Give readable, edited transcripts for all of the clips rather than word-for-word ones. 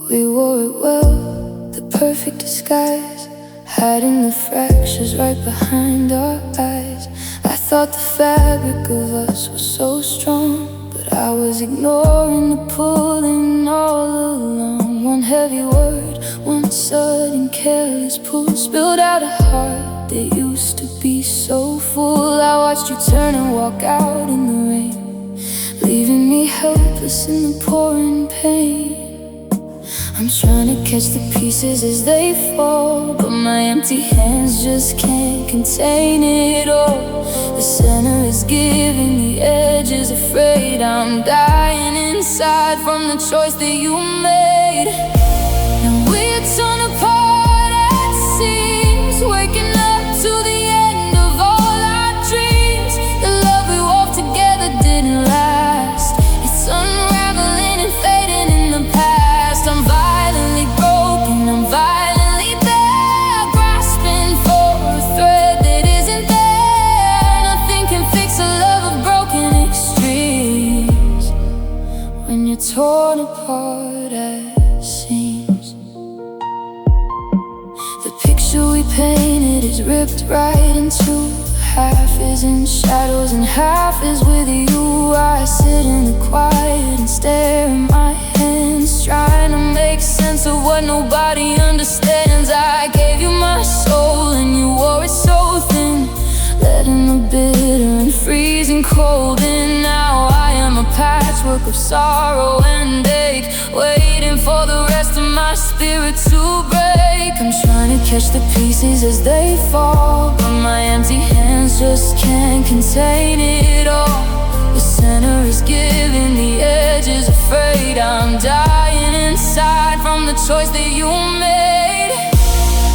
We wore it well, the perfect disguise, hiding the fractures right behind our eyes. I thought the fabric of us was so strong, but I was ignoring the pulling all along. One heavy word, one sudden careless pull, spilled out a heart that used to be so full. I watched you turn and walk out in the rain, leaving me helpless in the pouring pain. I'm trying to catch the pieces as they fall, but my empty hands just can't contain it all. The center is giving, the edge is afraid. I'm dying inside from the choice that you made. And we're torn apart at seams, waking up to the end of all our dreams. The love we wove together didn't last. It's unraveling and fading in the past. I'm violently broken, I'm violently bare, grasping for a thread that isn't there. Nothing can fix a love of broken extremes when you're torn apart at seams. The picture we painted is ripped right in two. Half is in shadows and half is with you. I sit in the quiet and stare at my hands, trying to make sense of what nobody understands. I gave you my soul and you wore it so thin, letting the bitter and freezing cold in. Now I am a patchwork of sorrow and ache, waiting for the rest of my spirit to break. I'm trying to catch the pieces as they fall, but my empty hands just can't contain it all. The center is giving, the edge is afraid. I'm dying inside from the choice that you made.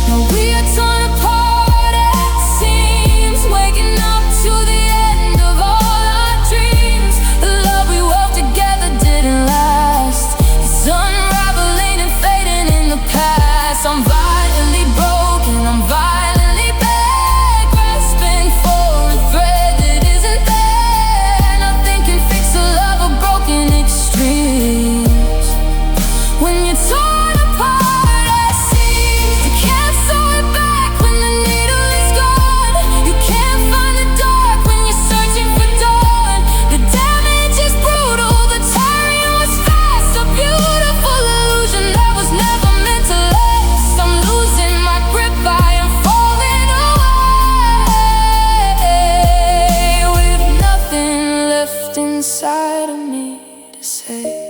Now we are torn apart at seams, waking up to the end of all our dreams. The love we wove together didn't last. It's unraveling and fading in the past. I'm violently broken, I'm violently bare, grasping for a thread that isn't there. Nothing can fix a love of broken extremes when you're torn apart at seams. You can't sew it back when the needle is gone. You can't find the dark when you're searching for dawn. The damage is brutal, the tearing was fast, a beautiful illusion that was never meant to last. I'm losing my grip, I am falling away, with nothing left inside of me to say.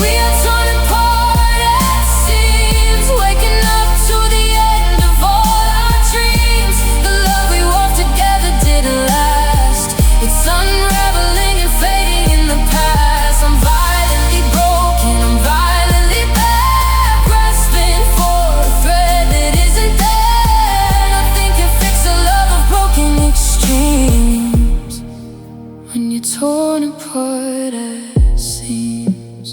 We are torn apart at seams, waking up to the end of all our dreams. The love we wove together didn't last. It's unraveling and fading in the past. I'm violently broken, I'm violently bare, grasping for a thread that isn't there. Nothing can fix a love of broken extremes when you're torn apart at seams.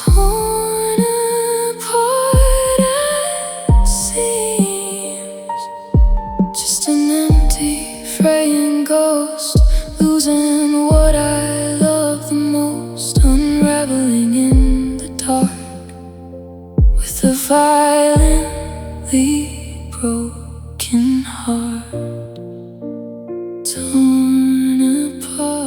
Torn apart at seams, just an empty, fraying ghost, losing what I love the most, unraveling in the dark with a violently broken heart. Torn apart.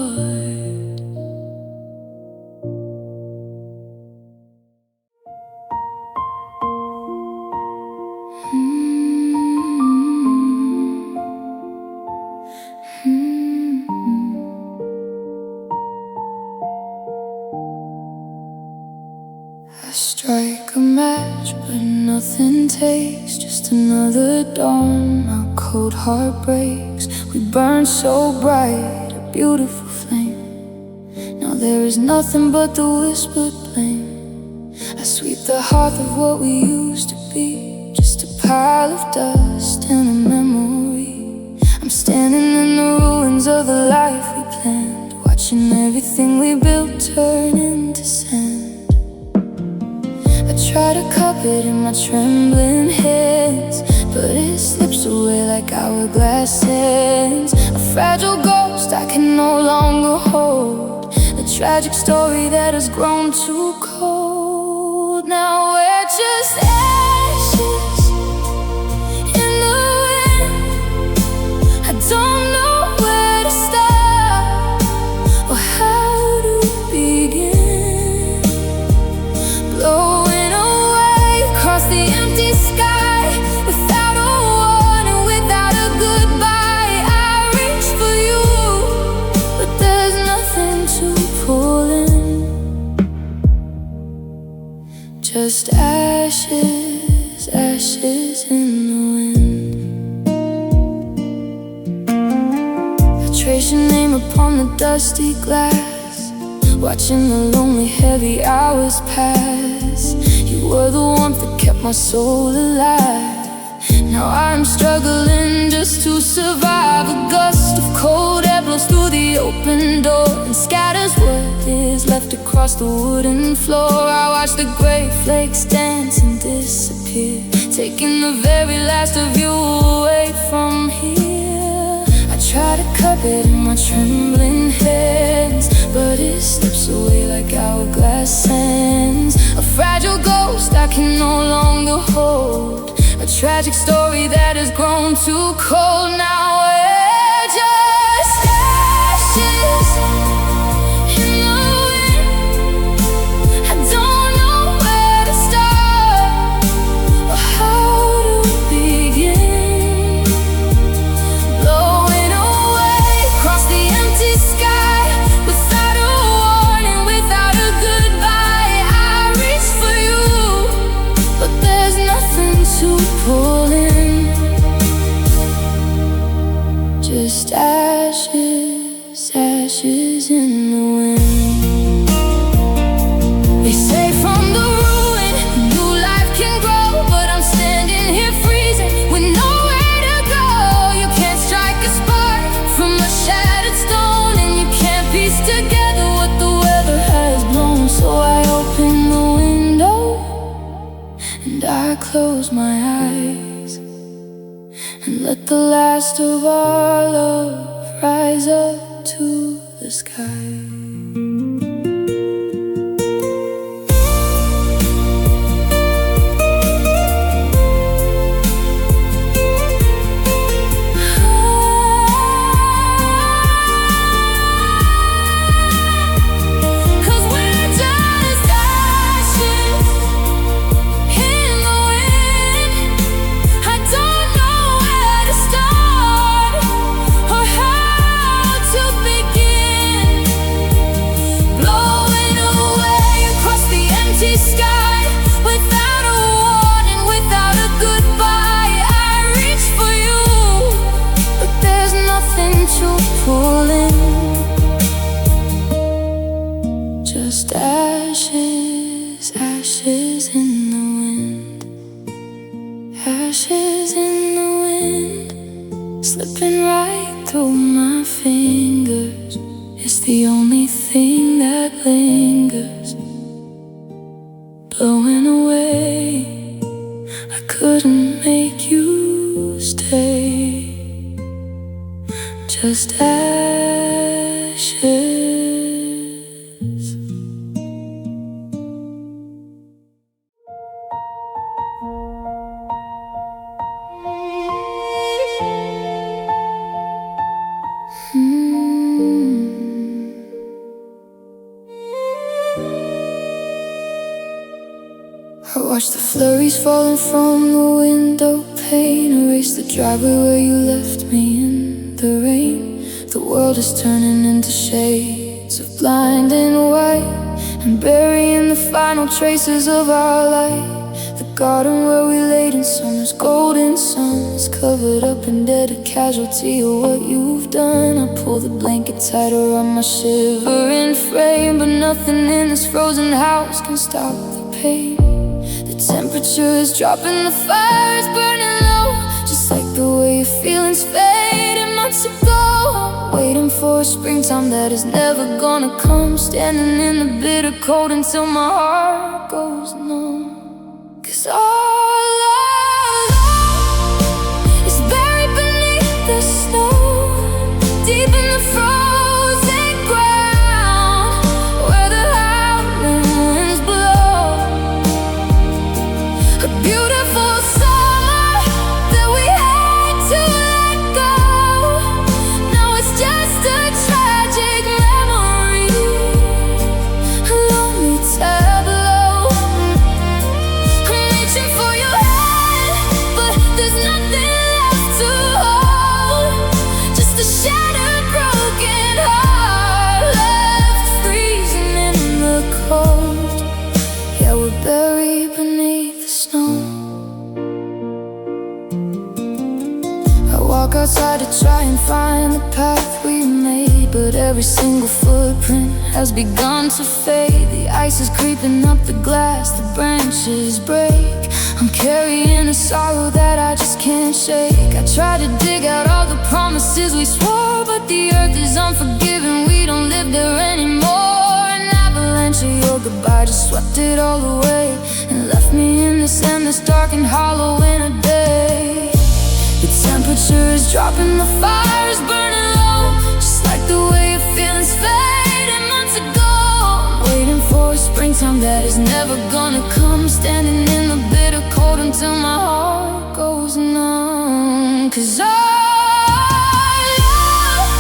I strike a match, but nothing takes. Just another dawn, our cold heart breaks. We burn so bright, a beautiful flame. Now there is nothing but the whispered blame. I sweep the hearth of what we used to be, just a pile of dust and a memory. I'm standing in the ruins of the life we planned, watching everything turn into sand. I try to cup it in my trembling hands, but it slips away like hourglass sands. A fragile ghost I can no longer hold, a tragic story that has grown too cold. Now we're just ashes in the wind. I don't know where to start or how to begin. Blowing away across the empty sky, without a warning, without a goodbye. I reach for you, but there's nothing to pull in. Just ashes, ashes in the wind. I trace your name upon the dusty glass, watching the lonely, heavy hours pass. You were the warmth that kept my soul alive. Now I'm struggling just to survive. A gust of cold air blows through the open door and scatters what is left across the wooden floor. I watch the gray flakes dance and disappear, taking the very last of you away from here. I try to cup it in my trembling hands, but it slips away like hourglass sands. A fragile ghost I can no longer hold, a tragic story that has grown too cold. Now we're just ashes in the wind. I don't know where to start or how to begin. Blowing away across the empty sky, without a warning, without a goodbye. I reach for you, but there's nothing to pull in. Just ashes, ashes in the wind. They say from the ruin new life can grow, but I'm standing here freezing with nowhere to go. You can't strike a spark from a shattered stone, and you can't piece together what the weather has blown. So I open the window and I close my eyes and let the last of our love rise up to the sky. Just ashes, ashes in the wind. Ashes in the wind, slipping right through my fingers. It's the only thing that lingers. Blowing away, I couldn't make you stay. Just ashes. I watch the flurries falling from the window pane, erase the driveway where you left me in the rain. The world is turning into shades of blinding white, and burying the final traces of our light. The garden where we laid in summer's golden sun is covered up in dead, a casualty of what you've done. I pull the blanket tighter on my shivering frame, but nothing in this frozen house can stop the pain. The temperature is dropping, the fire is burning low, just like the way your feelings faded months ago. I'm waiting for a springtime that is never gonna come. Standing in the bitter cold until my heart goes numb. 'Cause all our love is buried beneath the snow, deep in the frozen ground, where the howling winds blow. A beautiful summer that we had to let go. Now it's just a tragic memory, a lonely tableau. I'm reaching for your hand, but there's nothing left to hold. Just a shattered, broken heart left freezing in the cold. Yeah, we're buried beneath the snow. I walk outside to try and find the path we made, but every single footprint has begun to fade. The ice is creeping up the glass, the branches break. I'm carrying a sorrow that I just can't shake. I try to dig out all the promises we swore, but the earth is unforgiving, we don't live there anymore. An avalanche of your goodbye just swept it all away, and left me in this endless dark and hollow in a day. The temperature is dropping, the fire is burning low, just like the way your feelings faded months ago. I'm waiting for a springtime that is never gonna come. Standing in the bitter cold until my heart goes numb. 'Cause our love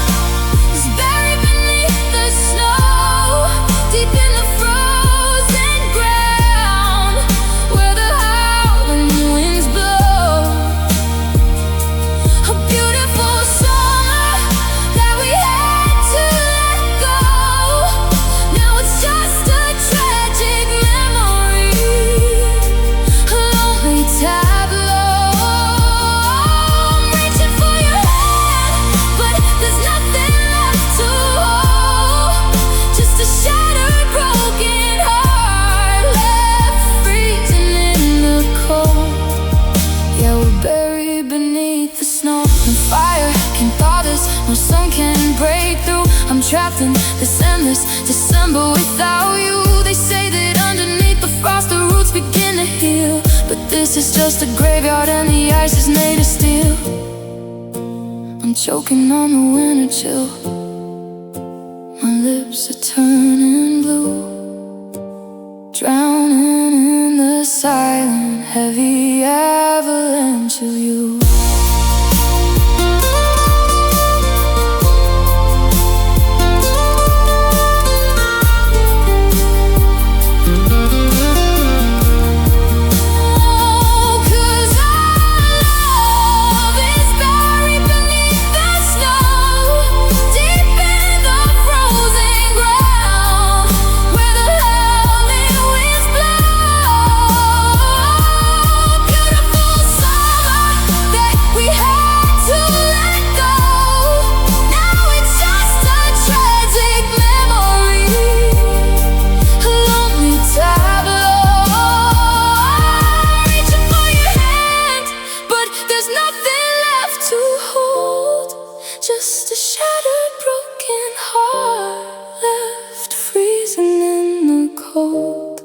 is buried beneath the snow, deep in the frozen ground, where the howling winds blow. A beautiful summer that we had to let go. Now it's just a tragic memory, a lonely tableau. I'm reaching for your hand, but there's nothing left to hold. Just a shattered, broken heart left freezing in the cold. Yeah, we're buried beneath the snow. No fire can thaw this, no sun can break through. I'm trapped in this endless December without you. They say that underneath the frost the roots begin to heal, but this is just a graveyard and the ice is made of steel. I'm choking on the winter chill, my lips are turning blue, drowning in the silent, heavy avalanche of you. Just a shattered, broken heart left freezing in the cold.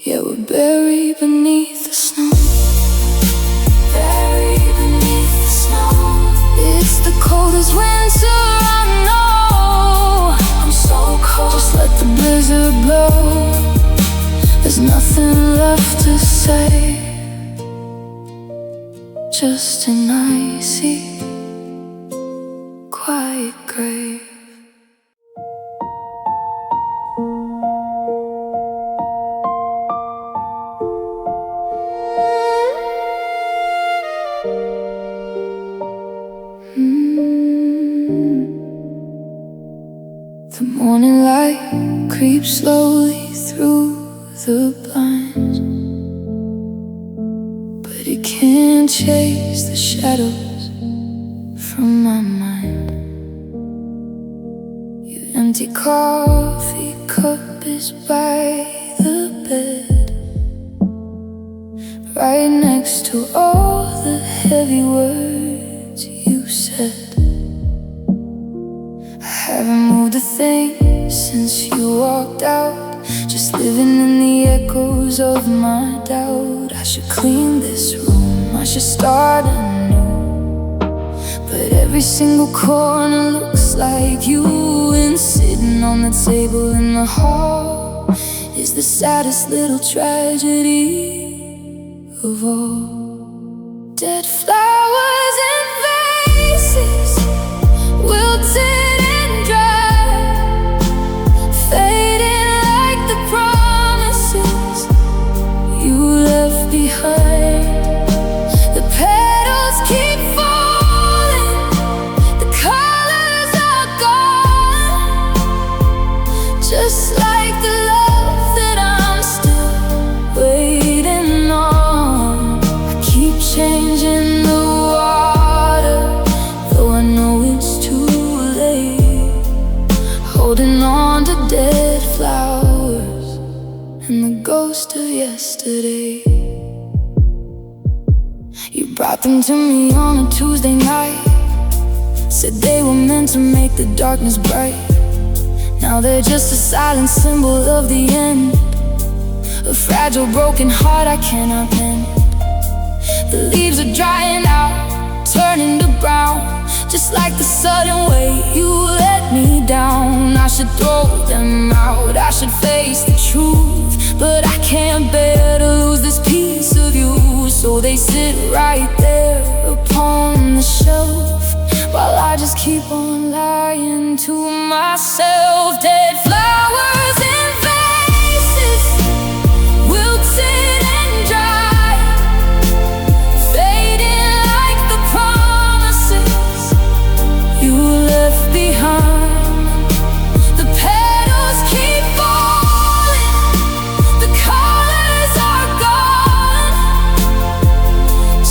Yeah, we're buried beneath the snow. Buried beneath the snow. It's the coldest winter I know. I'm so cold, just let the blizzard blow. There's nothing left to say, just an icy, quiet grave. The morning light creeps slowly through the blinds, but it can't chase the shadows from my mind. Your empty coffee cup is by the bed, right next to all the heavy words you said. everything since you walked out, just living in the echoes of my doubt. I should clean this room, I should start anew, but every single corner looks like you. And sitting on the table in the hall is the saddest little tragedy of all. Dead flowers in vases, wilted and dry, fading like the promises you left behind. The petals keep falling, the colors are gone, just like the love that I'm still waiting on. I keep changing the water, though I know it's too late, holding on to dead flowers and the ghost of yesterday. You brought them to me on a Tuesday night, said they were meant to make the darkness bright. Now they're just a silent symbol of the end, a fragile broken heart I cannot mend. The leaves are drying out, turning to brown, just like the sudden way you let me down. I should throw them out, I should face the truth, but I can't bear to lose this piece of you. So they sit right there upon the shelf, while I just keep on lying to myself. Dead flowers in vases, wilted and dry, fading like the promises you left behind. The petals keep falling, the colors are gone,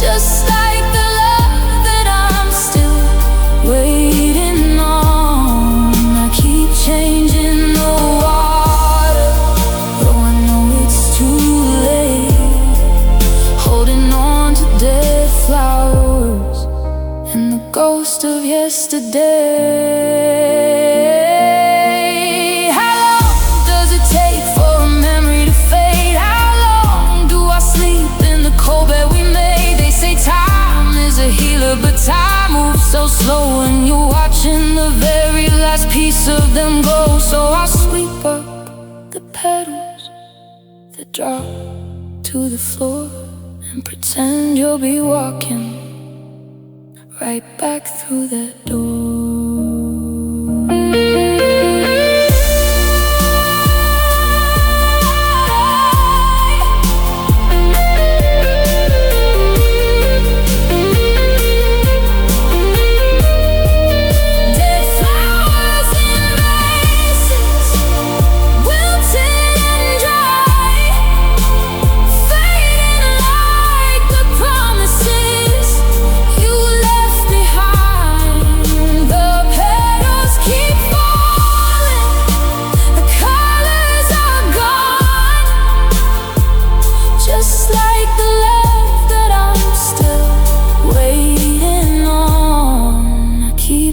just like the love that I'm still waiting on. I keep changing the water, though I know it's too late, holding on to dead flowers and the ghost of yesterday. How long does it take for a memory to fade? How long do I sleep in the cold bed we made? They say time is a healer, but time moves so slow when you're watching the very last piece of them go. So I'll sweep up the petals that drop to the floor and pretend you'll be walking right back through that door.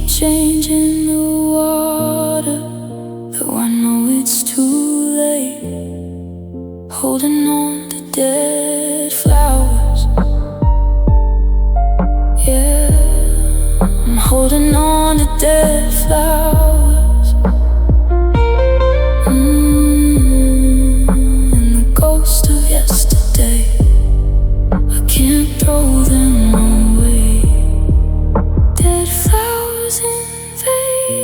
Changing the water, though I know it's too late, holding on to dead flowers. Yeah, I'm holding on to dead flowers. And the ghost of yesterday, I can't throw them away. Dead flowers in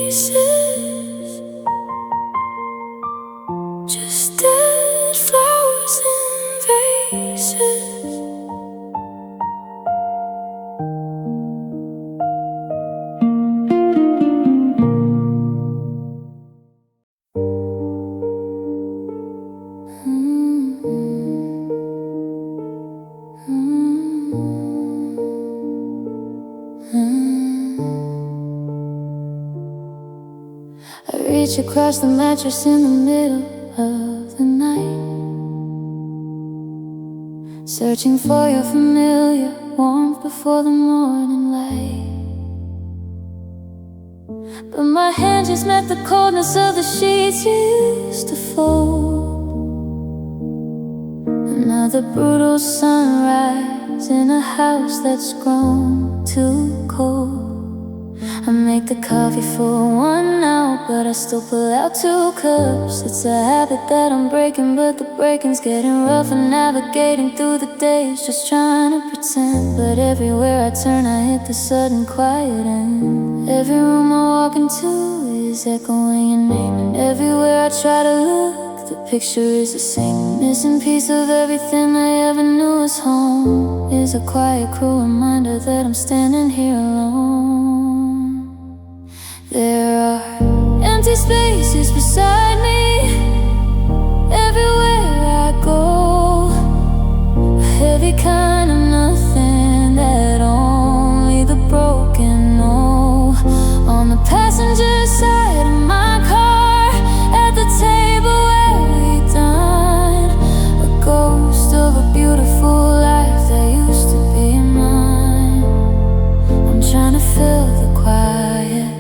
vases, just dead flowers in vases. I reach across the mattress in the middle of the night, searching for your familiar warmth before the morning light. but my hand just met the coldness of the sheets you used to fold. Another brutal sunrise in a house that's grown too cold. I make the coffee for one now, but I still pull out 2 cups. It's a habit that I'm breaking, but the breaking's getting rough. And navigating through the days, just trying to pretend. But everywhere I turn, I hit the sudden quiet end. Every room I walk into is echoing your name, and everywhere I try to look, the picture is the same. The missing piece of everything I ever knew was home is a quiet, cruel reminder that I'm standing here alone. There are empty spaces beside me everywhere I go, a heavy kind of nothing that only the broken know. On the passenger side of my car, at the table where we dine, a ghost of a beautiful life that used to be mine. I'm trying to fill the quiet,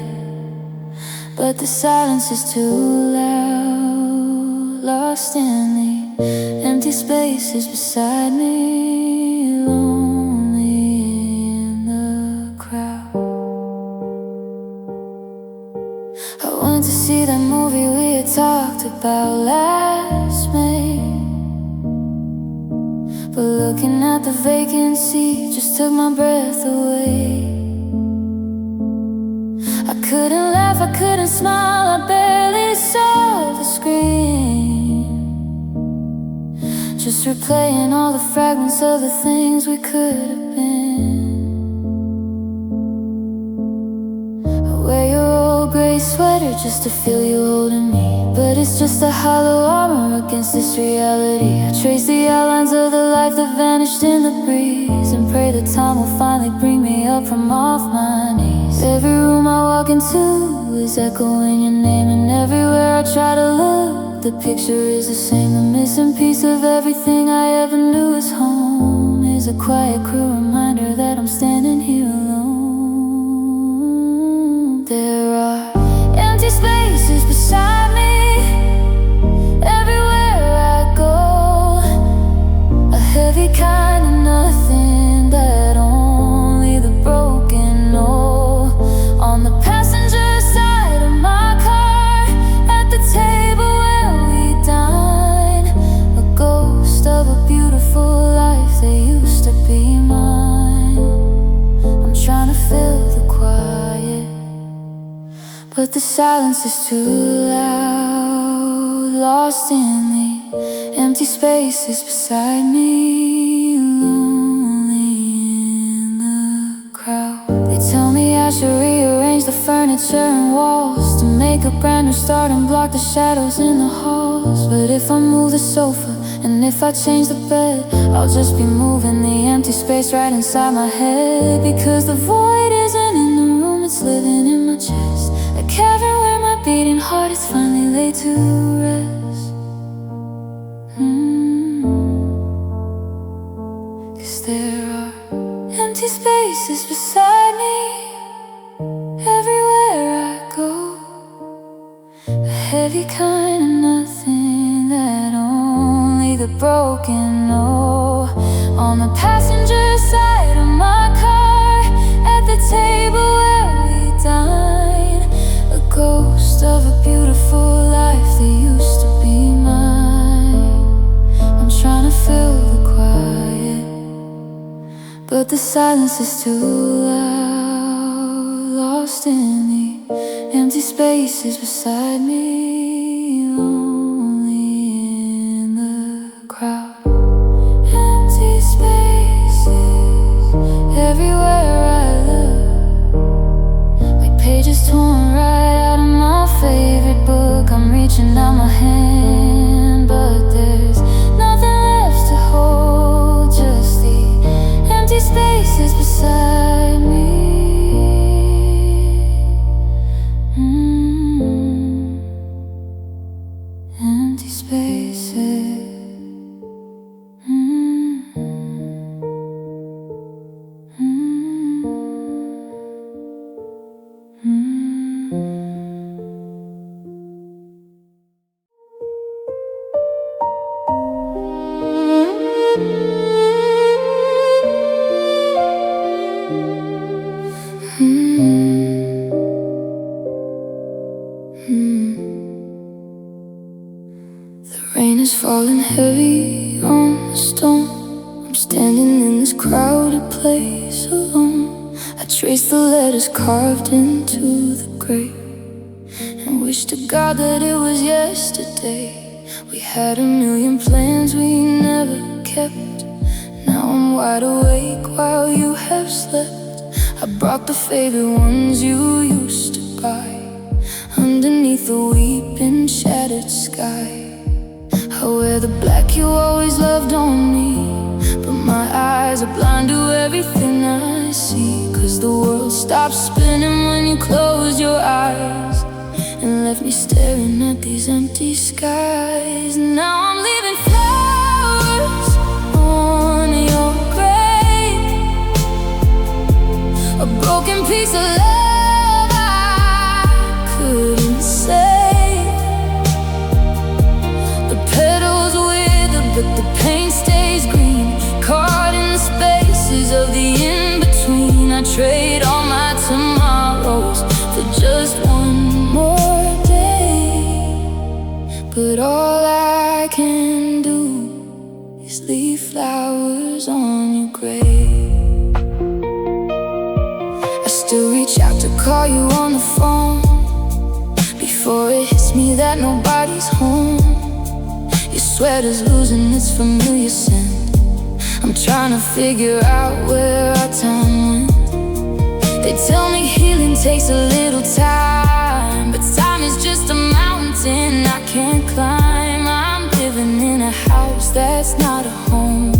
but the silence is too loud. Lost in the empty spaces beside me, lonely in the crowd. I went to see that movie we had talked about last May, but looking at the vacancy just took my breath away. I couldn't laugh, I couldn't smile, I barely saw the screen, just replaying all the fragments of the things we could have been. I wear your old gray sweater just to feel you holding me, but it's just a hollow armor against this reality. I trace the outlines of the life that vanished in the breeze, and pray that time will finally bring me up from off my knees. Every room I walk into is echoing your name, and everywhere I try to look, the picture is the same. The missing piece of everything I ever knew is home is a quiet, cruel reminder that I'm standing here alone. There are empty spaces beside me everywhere I go, a heavy kind of nothing that only the broken know. On the passenger side of my car, at the table where we dine, a ghost of a beautiful life that used to be mine. I'm trying to fill the quiet, but the silence is too loud. Lost in the empty spaces beside me, lonely in the crowd. They tell me I should rearrange the furniture and walls to make a brand new start and block the shadows in the halls. But if I move the sofa and if I change the bed, I'll just be moving the empty space right inside my head. Because the void isn't in the room, it's living in my chest, a cavern where my beating heart is finally laid to rest. Cause there are empty spaces beside me everywhere I go, a heavy kind of nothing that only the broken know. On the passenger side of my car, at the table where we dine, a ghost of a beautiful life that used to be mine. I'm trying to fill the quiet, but the silence is too loud. Lost in the empty spaces beside me, lonely in the crowd. Empty spaces everywhere I look, like pages torn right out of my favorite book. I'm reaching out my hand, but there's nothing left to hold, just the empty spaces beside me. Empty spaces. Mm-hmm. The rain is falling heavy on the stone. I'm standing in this crowded place alone. I trace the letters carved into the grave and wish to God that it was yesterday. We had a million plans we never kept. Now I'm wide awake while you have slept. I brought the favorite ones you used to buy underneath the weeping shattered sky. I wear the black you always loved on me, but my eyes are blind to everything I see. 'Cause the world stopped spinning when you closed your eyes and left me staring at these empty skies. Now I'm leaving flowers on your grave, a broken piece of love I couldn't save. The petals wither, but the paint stays green, caught in the spaces of the in-between. I trade all my tomorrows for just one more day, but all I can do is leave flowers on your grave. I still reach out to call you on the phone before it hits me that nobody's home. Your sweater's losing its familiar scent. I'm trying to figure out where our time went. They tell me healing takes a little time, but time is just a mountain I can't climb. I'm living in a house that's not a home,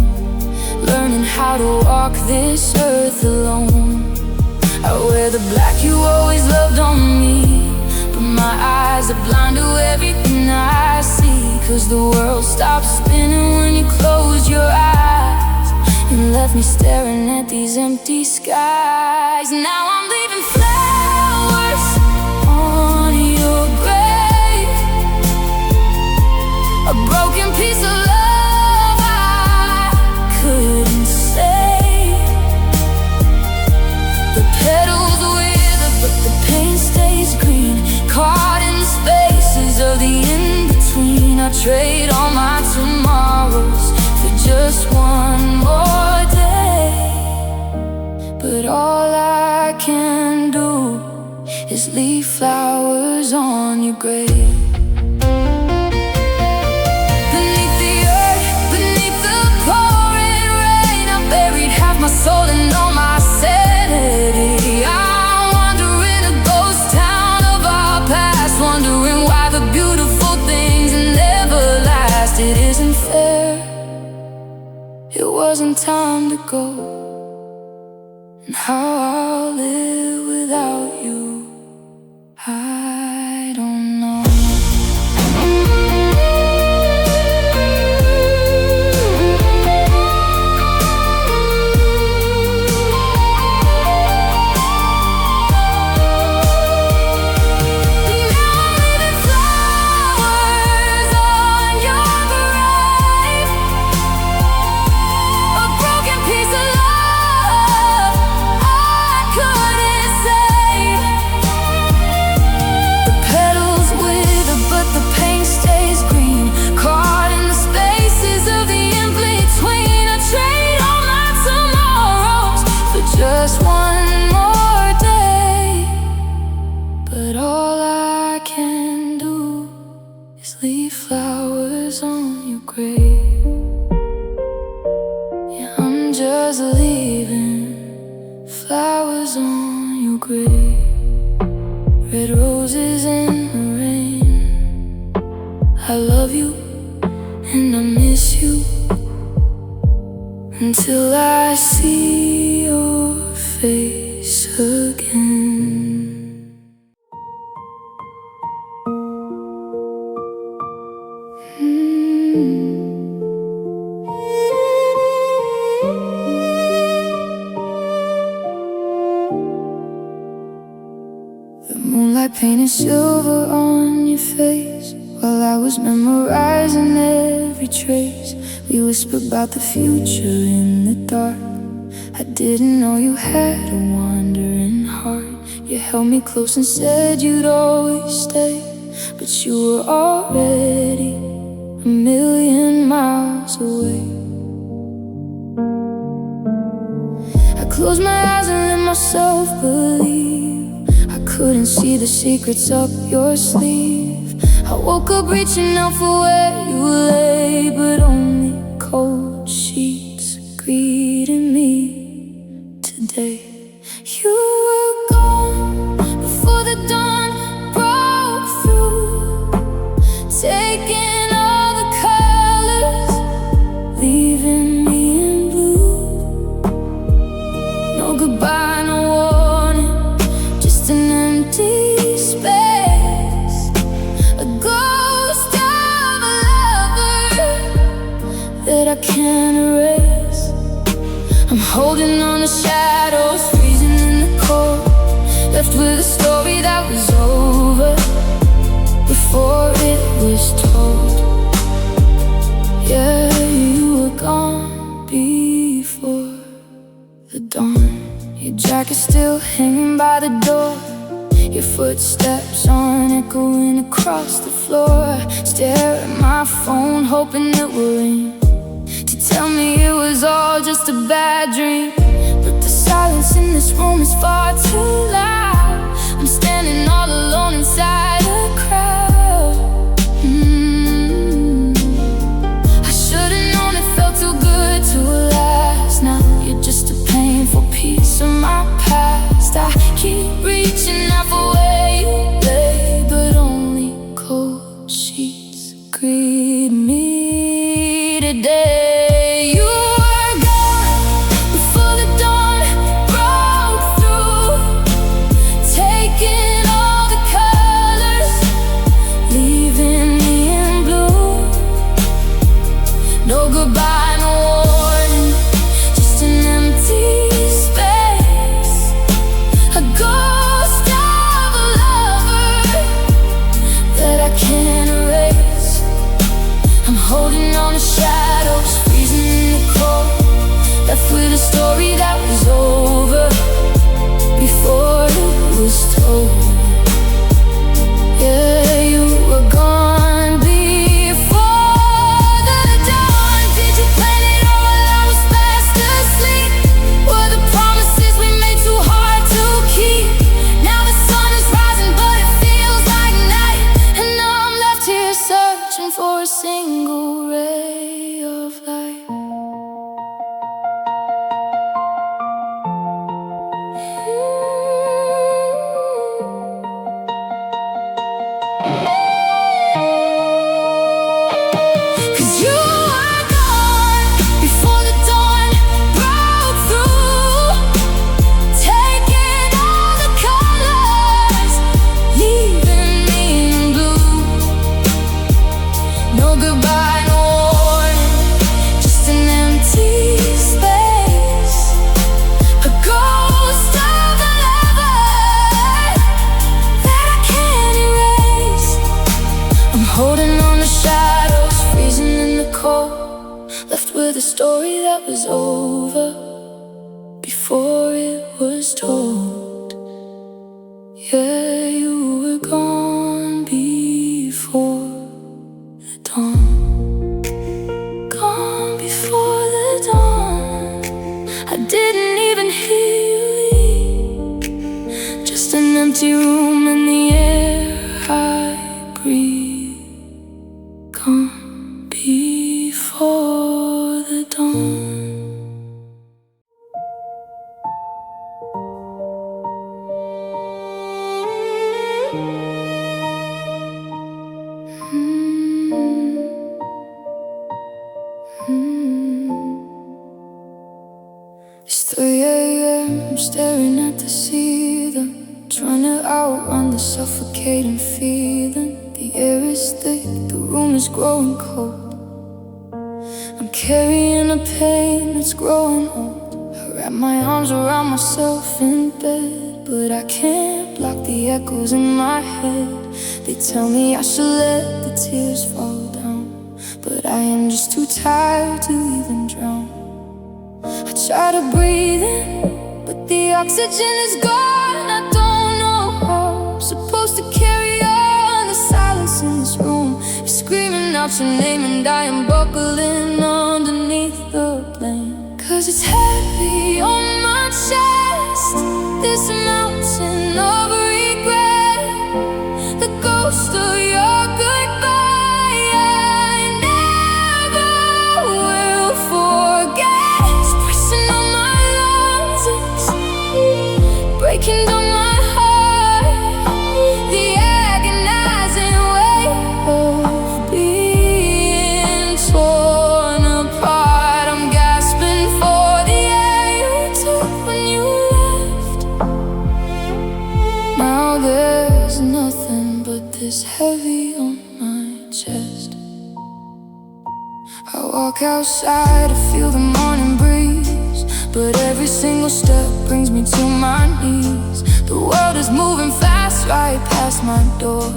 learning how to walk this earth alone. I wear the black you always loved on me, but my eyes are blind to everything I see. 'Cause the world stopped spinning when you closed your eyes and left me staring at these empty skies. Now I'm leaving flowers on your grave, a broken piece of love I couldn't save. The petals wither, but the paint stays green, caught in the spaces of the in-between. I trade all my tomorrows for just one more day, but all I can do is leave flowers on your grave. Beneath the earth, beneath the pouring rain, I buried half my soul and all my sanity. I'm wandering a ghost town of our past, wondering why the beautiful things never last. It isn't fair, it wasn't time to go, and how I'll live without you, I don't know. Just one more day, but all I can do is leave flowers on your grave. Yeah, I'm just leaving flowers on your grave. Red roses in the rain. I love you and I miss you until I see your face again. The moonlight painted silver on your face while I was memorizing every trace. We whispered about the future in the dark. I didn't know you had a wandering heart. You held me close and said you'd always stay, but you were already a see the secrets up your sleeve. I woke up reaching out for where you lay, but only cold sheets greeted me today. You were gone before the dawn broke through, taking all the colors, leaving me in blue. No goodbye, no warning, just an empty space, a ghost of a lover that I can't erase. I'm holding on to shadows, freezing in the cold, left with a story that was over before it was told. Yeah, you were gone before the dawn. Your jacket still hanging by the door, your footsteps on echoing across the floor. Stare at my phone, hoping it will ring to tell me it was all just a bad dream. But the silence in this room is far too loud. I'm standing all alone inside a crowd. I should've known it felt too good to last. Now you're just a painful piece of my past. I keep reaching out for where you lay, but only cold sheets greet me today. No goodbye, no warning, just an empty space, a ghost of a lover that I can't erase. I'm holding on to shadows, freezing in the cold, left with a story that was over before it was told. Yeah, you were gone. For a single ray of light. Cause you were gone before the dawn broke through, taking all the colors, leaving me in blue. No goodbye, no warning, just an empty space, a ghost of a lover that I can't erase. I'm holding on to shadows, freezing in the cold, left with a story that was over before it was told. Yeah, you were gone before the dawn, gone before the dawn. I didn't even hear you leave, just an empty room in the air I breathe, gone before the dawn. It's 3 a.m., I'm staring at the ceiling, trying to outrun the suffocating feeling. The air is thick, the room is growing cold. I'm carrying a pain that's growing old. I wrap my arms around myself in bed, but I can't block the echoes in my head. They tell me I should let the tears fall down, but I am just too tired to even drown. I try to breathe in, but the oxygen is gone. I don't know how I'm supposed to carry on. The silence in this room is screaming out your name, and I am buckling underneath the blame. Cause it's heavy on my chest, this mountain of regret. breaking down my heart. The agonizing weight of being torn apart. I'm gasping for the air you took when you left. Now there's nothing but this heavy on my chest. I walk outside to feel the morning breeze, but every single step brings me to my knees. The world is moving fast right past my door,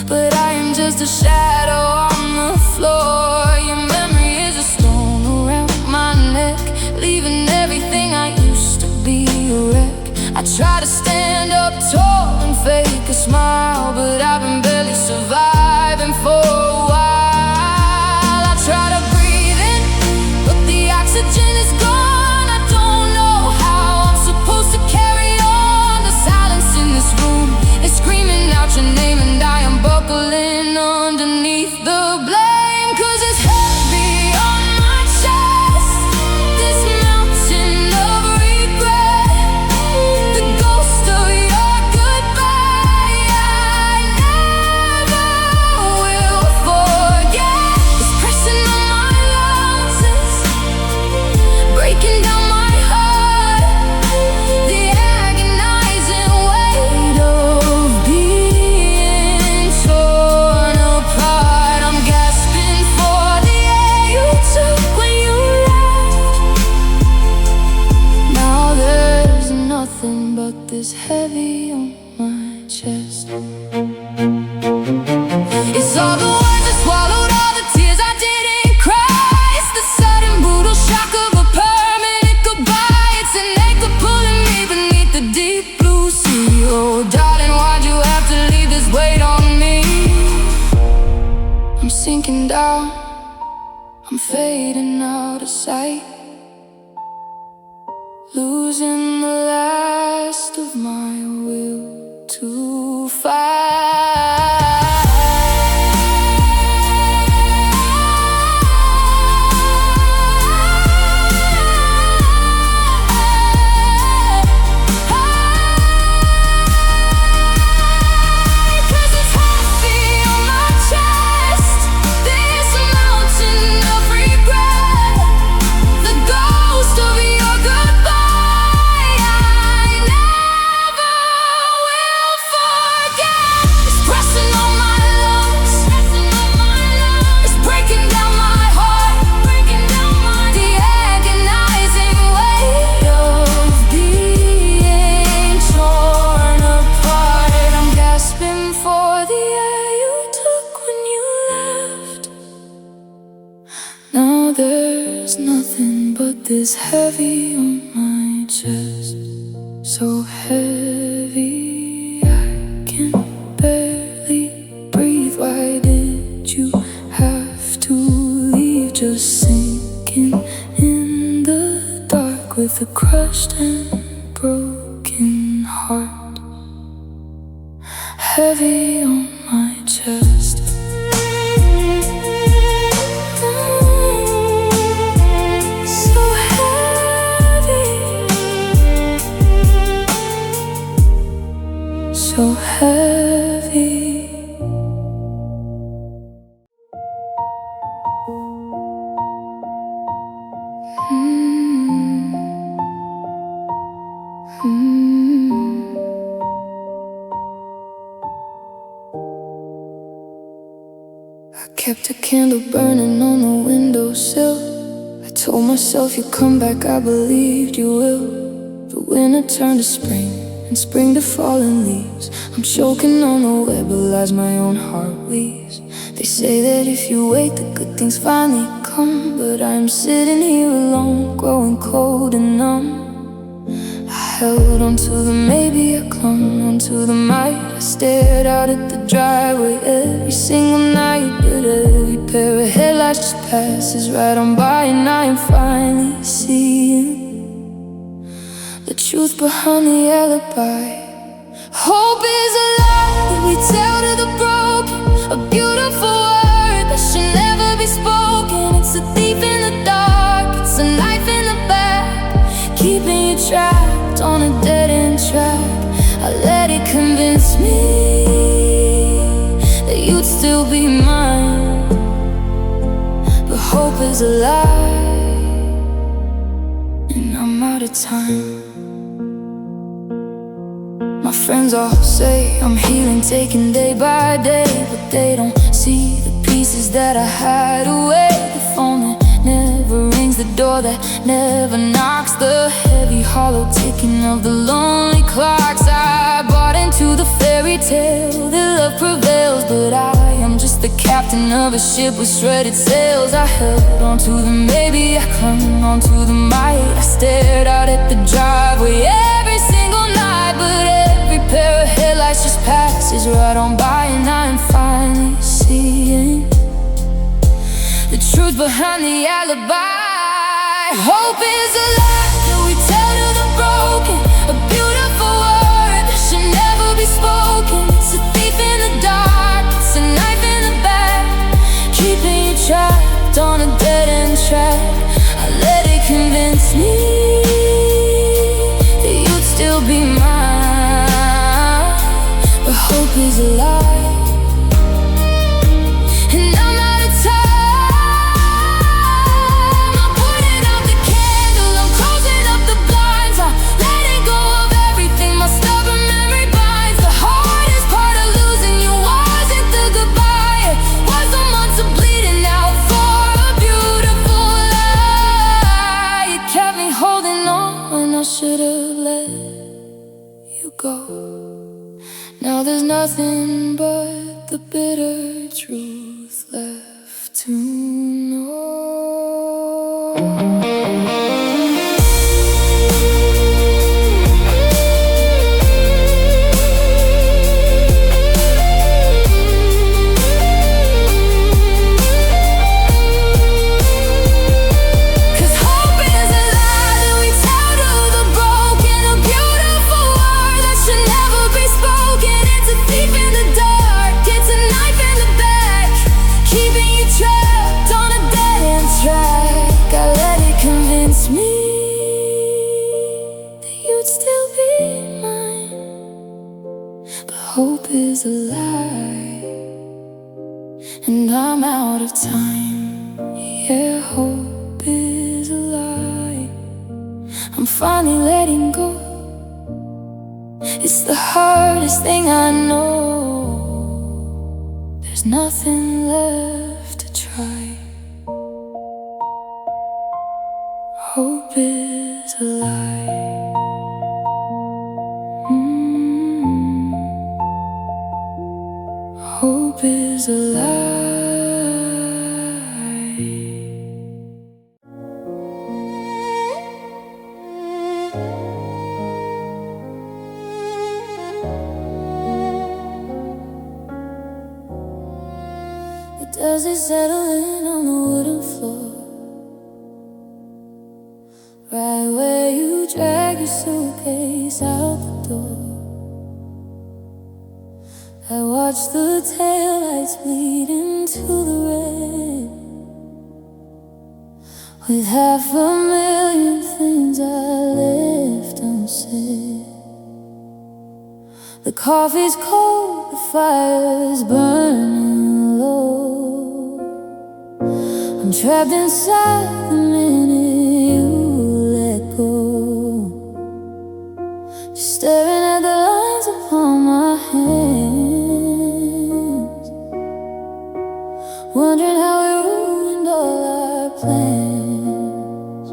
but I am just a shadow on the floor. Your memory is a stone around my neck, leaving everything I used to be a wreck. I try to stand up tall and fake a smile, but I've been barely surviving for a while. I try to breathe in, but the oxygen is gone. I don't know how I'm supposed to carry on. The silence in this room is screaming out your name, and I am buckling underneath the blame. 'Cause it's heavy on my chest, this mountain of regret, the ghost of your goodbye. I never will forget. It's pressing on my lungs, it's breaking down my heart. The agonizing weight of being torn apart. I'm gasping for the air you took when you left. Now there's nothing but this heavy on my chest. It's all the words I swallowed, all the tears I didn't cry. It's the sudden brutal shock of a permanent goodbye. It's an anchor pulling me beneath the deep blue sea. Oh darling, why'd you have to leave this weight on me? I'm sinking down, I'm fading out of sight, losing the last of my will to fight. There's nothing but this heavy on my chest, so heavy I can barely breathe. Why did you have to leave? Just sinking in the dark with a crushed and broken heart, heavy on my chest. So heavy. I kept a candle burning on the windowsill. I told myself you'd come back, I believed you will. The winter turned to spring, and spring to fallen leaves. I'm choking on the web, as my own heart weaves. They say that if you wait, the good things finally come, but I'm sitting here alone, growing cold and numb. I held on to the maybe, I clung onto the might. I stared out at the driveway every single night, but every pair of headlights just passes right on by, and I am finally seeing the truth behind the alibi. Hope is a lie that we tell to the broken, a beautiful word that should never be spoken. It's a thief in the dark, it's a knife in the back, keeping you trapped on a dead-end track. hope is a lie, and I'm out of time. My friends all say I'm healing, taking day by day, but they don't see the pieces that I hide away. The phone that never rings, the door that never knocks, the heavy hollow ticking of the lonely clocks. I bought into the fairy tale that love prevails, but I am just the captain of a ship with shredded sails. I held onto the maybe, I clung onto the might. I stared out at the driveway every single night, but every pair of headlights just passes right on by, and I'm finally seeing the truth behind the alibi. Hope is a lie that we tell to the broken, a beautiful word that should never be spoken. It's a thief in the dark, it's a knife in the back, keeping you trapped on a dead-end track. I let it convince me that you'd still be mine, but hope is a lie. Now there's nothing but the bitter truth left to know. Hope is a lie, and I'm out of time. Yeah, hope is a lie. I'm finally letting go. It's the hardest thing I know. There's nothing left to try. Hope is a lie. Hope is a lie. The dust is settling on the wooden floor, right where you drag your suitcase out the door. I watch the taillights bleed into the red, with 500,000 things I left unsaid. The coffee's cold, the fire's burning low. I'm trapped inside the minute you let go, just staring at the lines upon my hands, wondering how we ruined all our plans.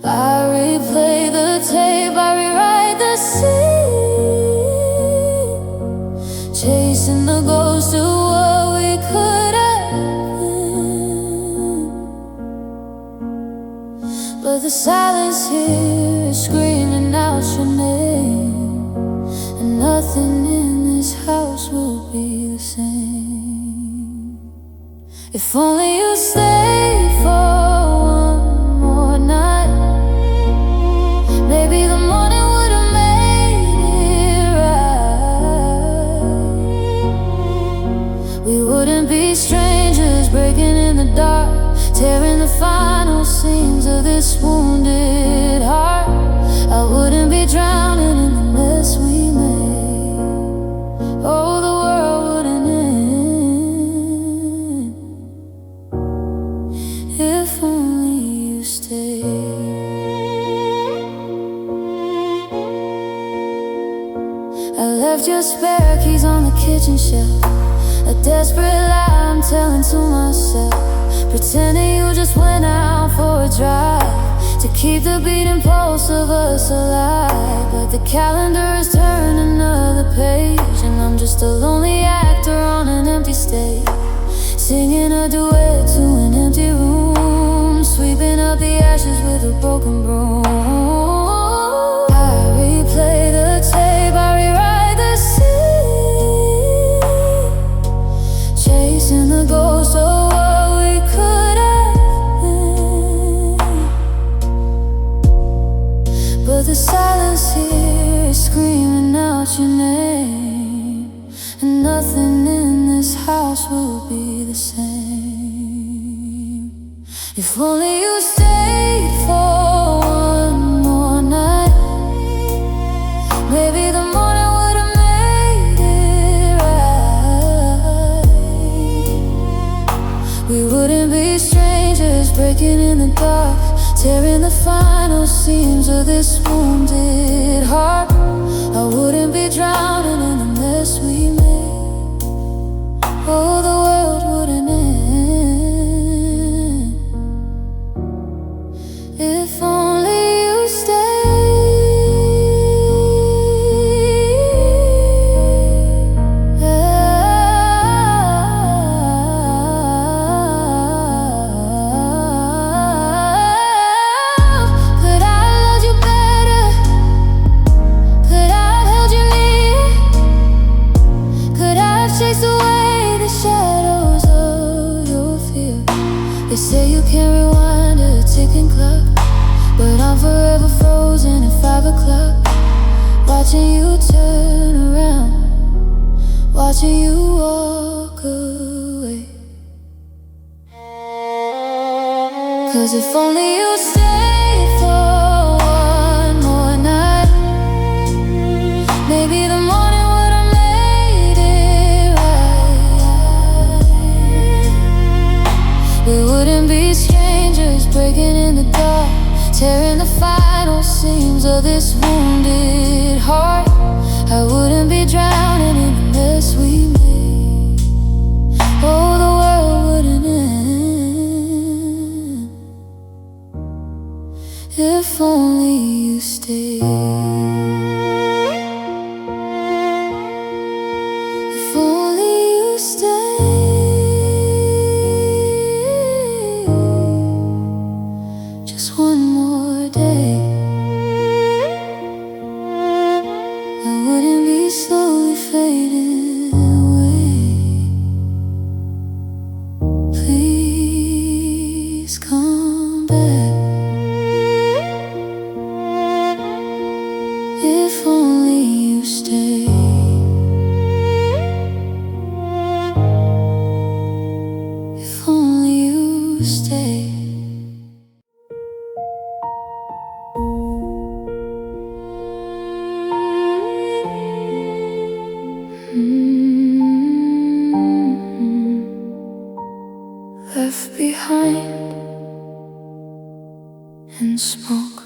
I replay the tape, I rewrite the scene, chasing the ghost of what we could have been. But the silence here is screaming out your name, and nothing in this house will be the same. If only you stay for one more night, maybe the morning would have made it right. We wouldn't be strangers breaking in the dark, tearing the final seams of this wounded heart. I wouldn't be drowning in the mess we made. Oh, the world wouldn't end. spare keys on the kitchen shelf. A desperate lie I'm telling to myself, pretending you just went out for a drive to keep the beating pulse of us alive. But the calendar has turned another page, and I'm just a lonely actor on an empty stage, singing a duet to an empty room, sweeping up the ashes with a broken broom. I replay the tape, I rewrite the scene, chasing the ghost of what we could have been. But the silence here is screaming out your name, and nothing in this house will be the same. If only you stayed for one more night, maybe the morning would have made it right. We wouldn't be strangers breaking in the dark, tearing the final seams of this wounded heart. I wouldn't be drowning in the mess we made. Oh, the world wouldn't end. If only you stayed. Could I have loved you better? Could I have held you near? Could I have chased away the shadows of your fear? They say you can't rewind a ticking clock, but I'm forever frozen at 5 o'clock, watching you turn around, watching you walk away. 'Cause if only you stayed for one more night, maybe the morning would have made it right. We wouldn't be strangers breaking in the dark, tearing the final seams of this wounded heart. I wouldn't be drowning in the mess we made. Oh, the world wouldn't end. If only you stayed. If only you stayed. Just one more day, I wouldn't be slowly fading away. Please come back. If only you stay. If only you stay. Left behind in smoke,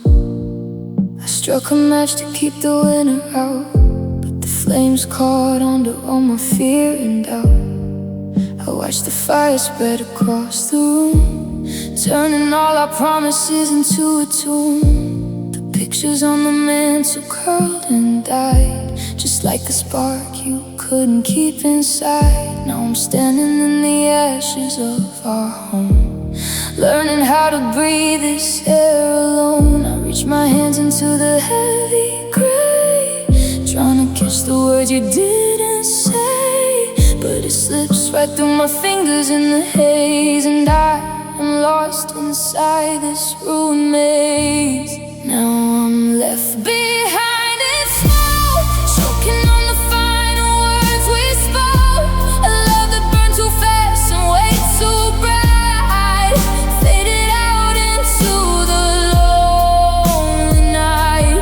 I struck a match to keep the winter out, but the flames caught onto all my fear and doubt. I watched the fire spread across the room, turning all our promises into a tomb. The pictures on the mantle curled and died, just like a spark you couldn't keep inside. Now I'm standing in the ashes of our home, learning how to breathe this air alone. I reach my hands into the heavy gray, trying to catch the words you didn't say, but it slips right through my fingers in the haze, and I am lost inside this ruined maze. Now I'm left behind in smoke, choking on the final words we spoke. A love that burned too fast and way too bright, faded out into the lonely night.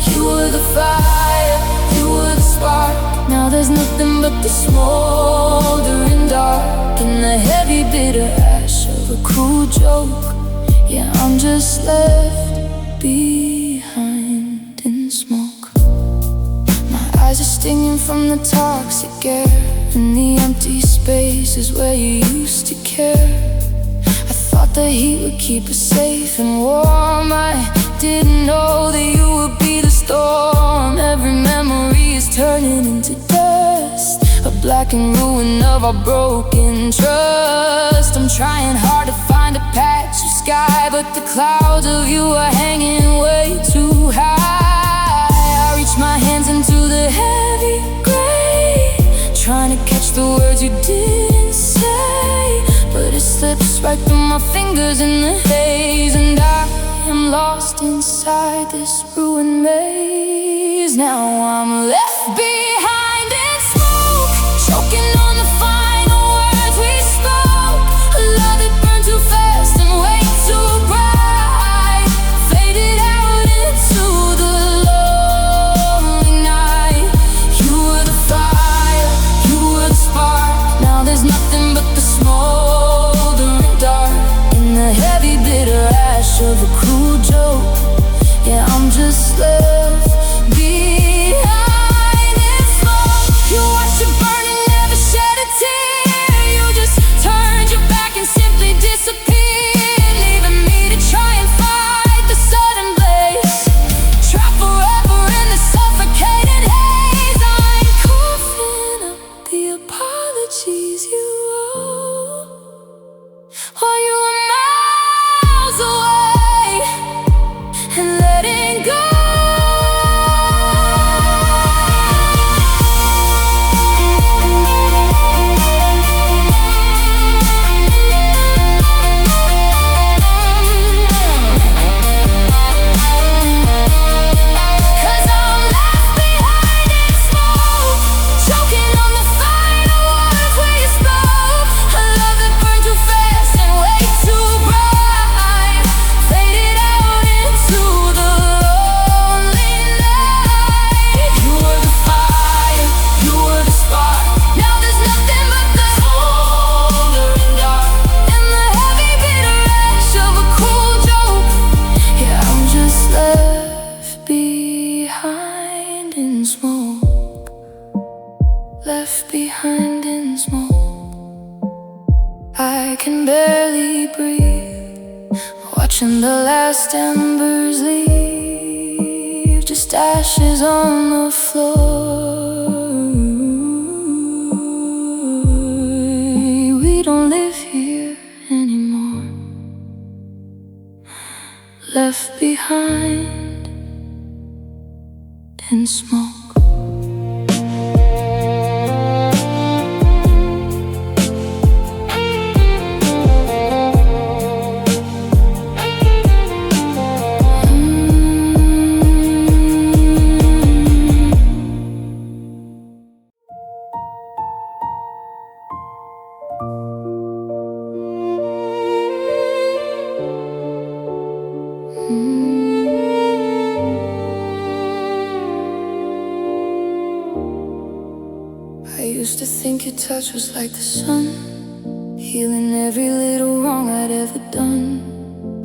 You were the fire, you were the spark. Now there's nothing but the smoldering dark, and the heavy bitter ash of a cruel joke. Yeah, I'm just left behind in smoke. My eyes are stinging from the toxic air. In the empty spaces where you used to care, I thought that he would keep us safe and warm. I didn't know that you would be the storm. Every memory is turning into dust, a blackened ruin of our broken trust. I'm trying hard to find a patch of sky, but the clouds of you are hanging way too high. I reach my hands into the heavy gray, trying to catch the words you didn't say, but it slips right through my fingers in the haze, and I am lost inside this ruined maze. Now I'm left behind in smoke, choking on the final words we spoke. A love that burned too fast and way too bright, faded out into the lonely night. You were the fire, you were the spark. Now there's nothing but the smoldering dark, in the heavy bitter ash of a cruel joke. Yeah, I'm just left behind in smoke. You watched it burn and never shed a tear. You just turned your back and simply disappeared, leaving me to try and fight the sudden blaze, trapped forever in the suffocating haze. I'm coughing up the apologies you owe, while you were miles away and letting go. Cause I'm left behind in smoke, choking on the final words we spoke. A love that burned too fast and way too bright, faded out into the lonely night. You were the fire, you were the spark. Now there's nothing but the smoldering dark, and the heavy bitter ash of a cruel joke. Yeah, I'm just left behind in smoke, left behind in smoke. I can barely breathe, watching the last embers leave, just ashes on the floor. We don't live here anymore, left behind in smoke. I used to think your touch was like the sun, healing every little wrong I'd ever done.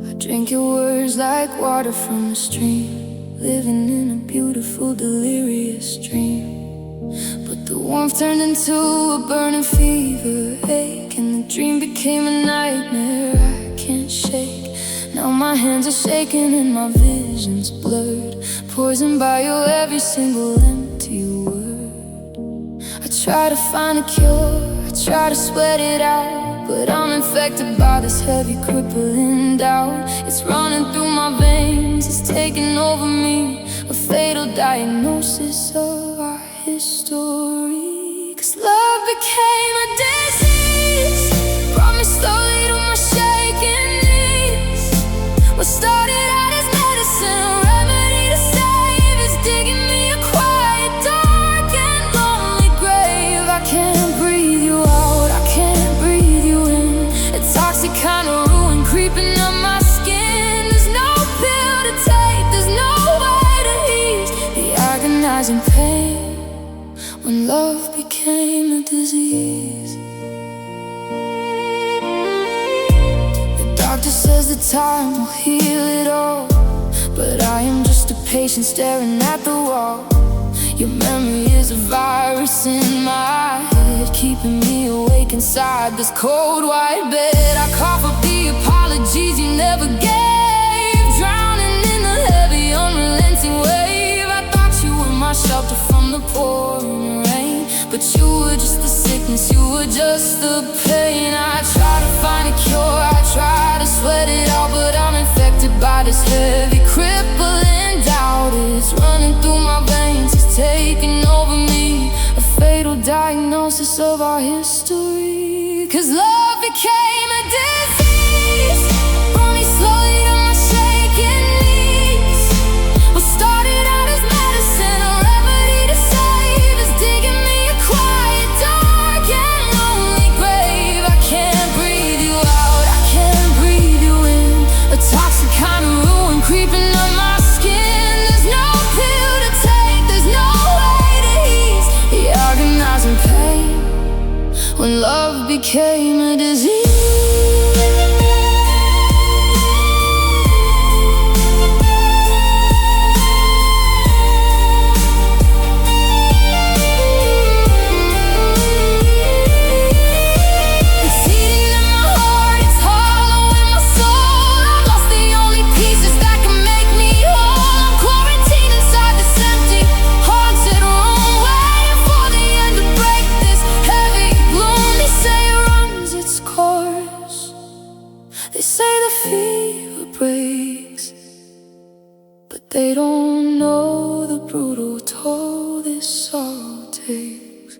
I drink your words like water from a stream, living in a beautiful delirious dream. But the warmth turned into a burning fever ache, and the dream became a nightmare I can't shake. Now my hands are shaking and my vision's blurred, poisoned by your every single empty word. I try to find a cure, I try to sweat it out, but I'm infected by this heavy crippling doubt. It's running through my veins, it's taking over me, a fatal diagnosis of our history. Cause love became a disease, brought me slowly to my shaking knees. What started out as medicine, remedy to save, is digging me a quiet, dark and lonely grave. I can't breathe you out, I can't breathe you in, a toxic kind of ruin creeping up my skin. There's no pill to take, there's no way to ease the agonizing pain when love became a disease. The doctor says the time will heal it all, but I am just a patient staring at the wall. Your memory is a virus in my head, keeping me awake inside this cold white bed. I call for the apologies you never gave, drowning in the heavy unrelenting wave. I thought you were my shelter from the pouring rain, but you were just the sickness, you were just the pain. I try to find a cure, I try to sweat it out, but I'm infected by this heavy, crippling doubt. It's running through my veins, it's taking over me, a fatal diagnosis of our history. 'Cause love became a disease, brought me slowly to my shaking knees. What started out as medicine, a remedy to save, is digging me a quiet, dark and lonely grave. I can't breathe you out, I can't breathe you in, a toxic kind of ruin creeping up my skin. There's no pill to take, there's no way to ease the agonizing pain when love became a disease. They say the fever breaks, but they don't know the brutal toll this sorrow takes.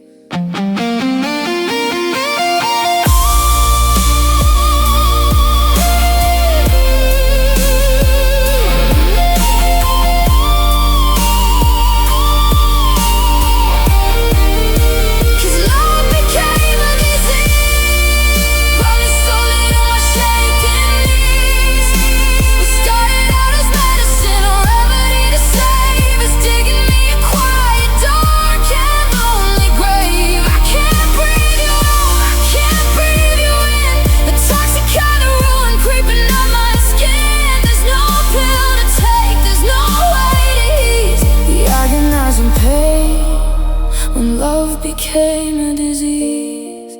When love became a disease,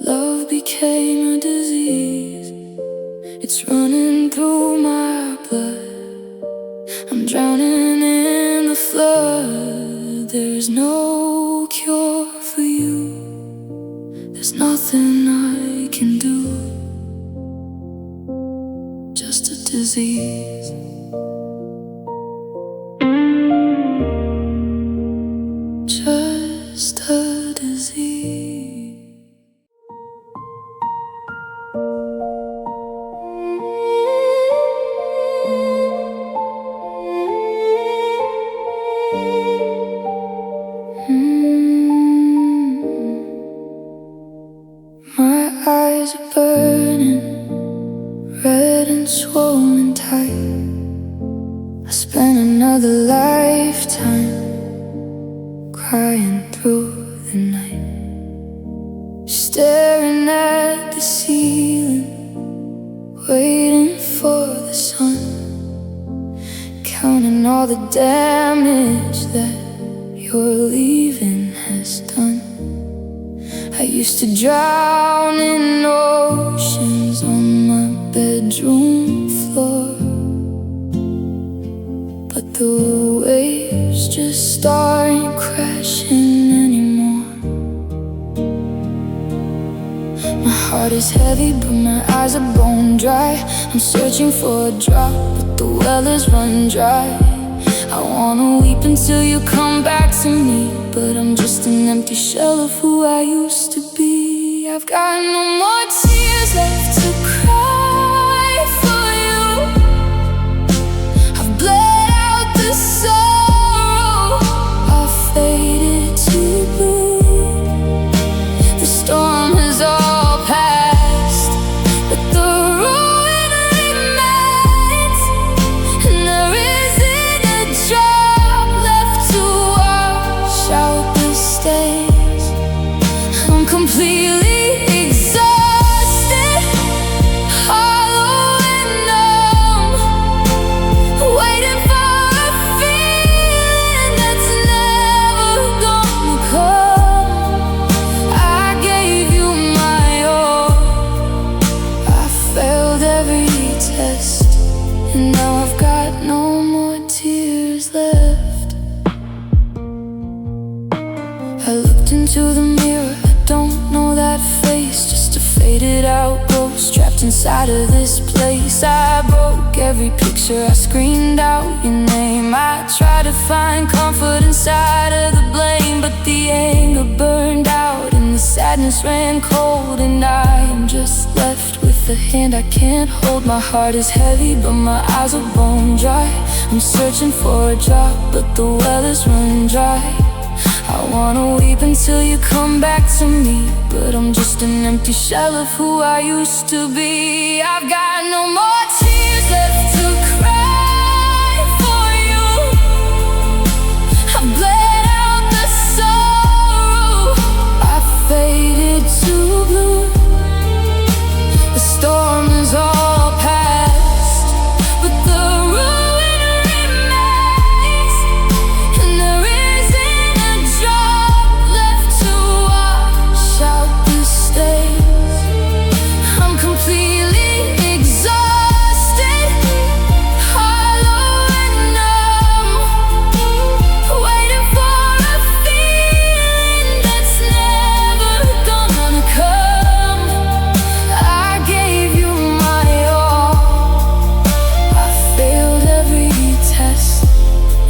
love became a disease. It's running through my blood, I'm drowning in the flood. There's no cure for you, there's nothing I can do, just a disease. Just a disease. My eyes are burning, red and swollen tight. I spent another lifetime crying through the night, staring at the ceiling, waiting for the sun, counting all the damage that your leaving has done. I used to drown in oceans on my bedroom floor, but the waves just aren't crashing anymore. My heart is heavy, but my eyes are bone dry. I'm searching for a drop, but the well is run dry. I wanna weep until you come back to me, but I'm just an empty shell of who I used to be. I've got no more tears left to cry for you. I've bled out the sorrow, I've faded to blue. The storm has all passed, but the ruin remains, and there isn't a drop left to wash out the stains. I'm completely exhausted. and now I've got no more tears left. I looked into the mirror, I don't know that face, just a faded out ghost trapped inside of this place. I broke every picture, I screamed out your name. I tried to find comfort inside of the blame, but the anger burned out and the sadness ran cold, and I am just left with the hand I can't hold. My heart is heavy, but my eyes are bone dry. I'm searching for a drop, but the well is running dry. I wanna weep until you come back to me, but I'm just an empty shell of who I used to be. I've got no more tears left to cry for you. I've bled out the sorrow, I faded to blue. The storm is all past, but the ruin remains, and there isn't a drop left to wash out the stains. I'm completely exhausted, hollow and numb, waiting for a feeling that's never gonna come. I gave you my all, I failed every test,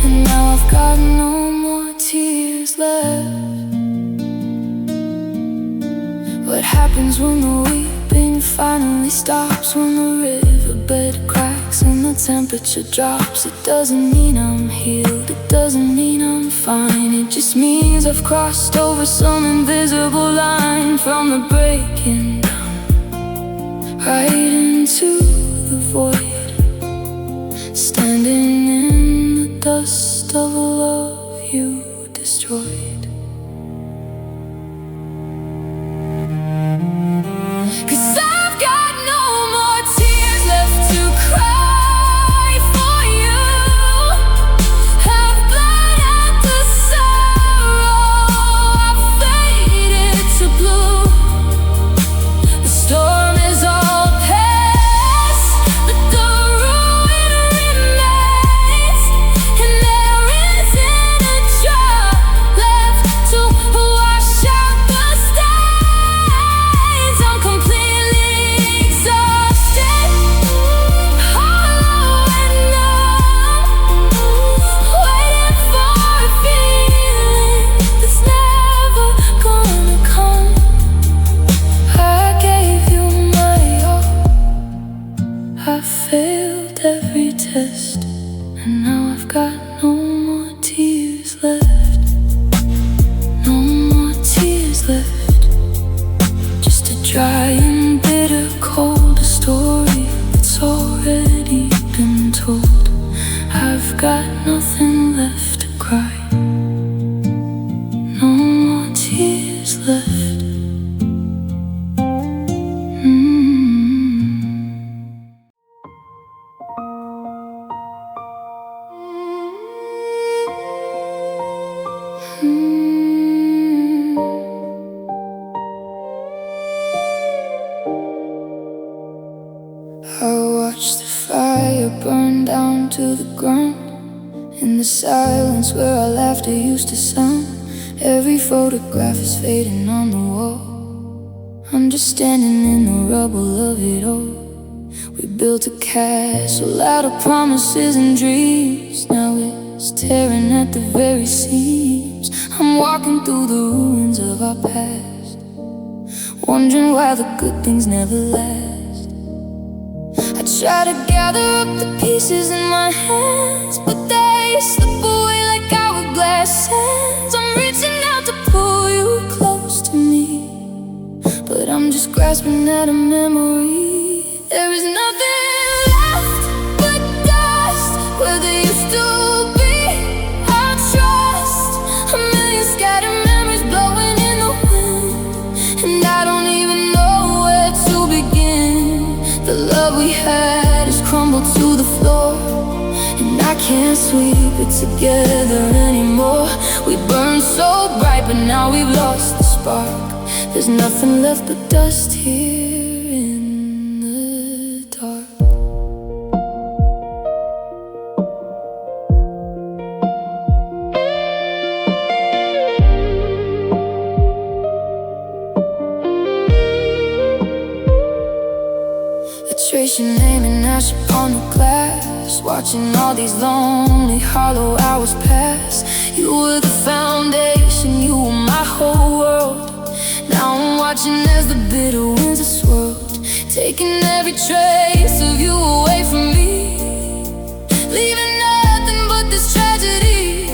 and now I've got no more tears left. What happens when the weeping finally stops? When the riverbed cracks and the temperature drops. It doesn't mean I'm healed, it doesn't mean I'm fine. It just means I've crossed over some invisible line, from the breaking down right into the void, standing in the dust of a love you destroyed. 'Cause I've got no more tears left to cry for you. I've bled out the sorrow, I've faded to blue. The storm is all past, but the ruin remains, and there isn't a drop left to wash out the stains. I'm completely exhausted, hollow and numb, waiting for a feeling that's never gonna come. I gave you my all, I failed every test, and now I've got no more tears left. No more tears left, just a dry and bitter cold, a story that's already been told. I've got nothing left to cry, no more tears left. I watched the fire burn down to the ground, in the silence where our laughter used to sound. Every photograph is fading on the wall. I'm just standing in the rubble of it all. We built a castle out of promises and dreams, now it's tearing at the very seams. I'm walking through the ruins of our past, wondering why the good things never last. I try to gather up the pieces in my hands, but they slip away like hourglass sands. I'm reaching out to pull you close to me, but I'm just grasping at a memory. There is nothing left but dust where there used to be our trust. A million scattered memories blowing in the wind, and I don't even know where to begin. The love we had has crumbled to the floor, and I can't sweep it together anymore. We burned so bright, but now we've lost the spark. There's nothing left but dust here in the dark. Trace your name and ash upon the glass, watching all these lonely, hollow hours pass. You were the foundation, you were my whole world. Now I'm watching as the bitter winds are swirled, taking every trace of you away from me, leaving nothing but this tragedy.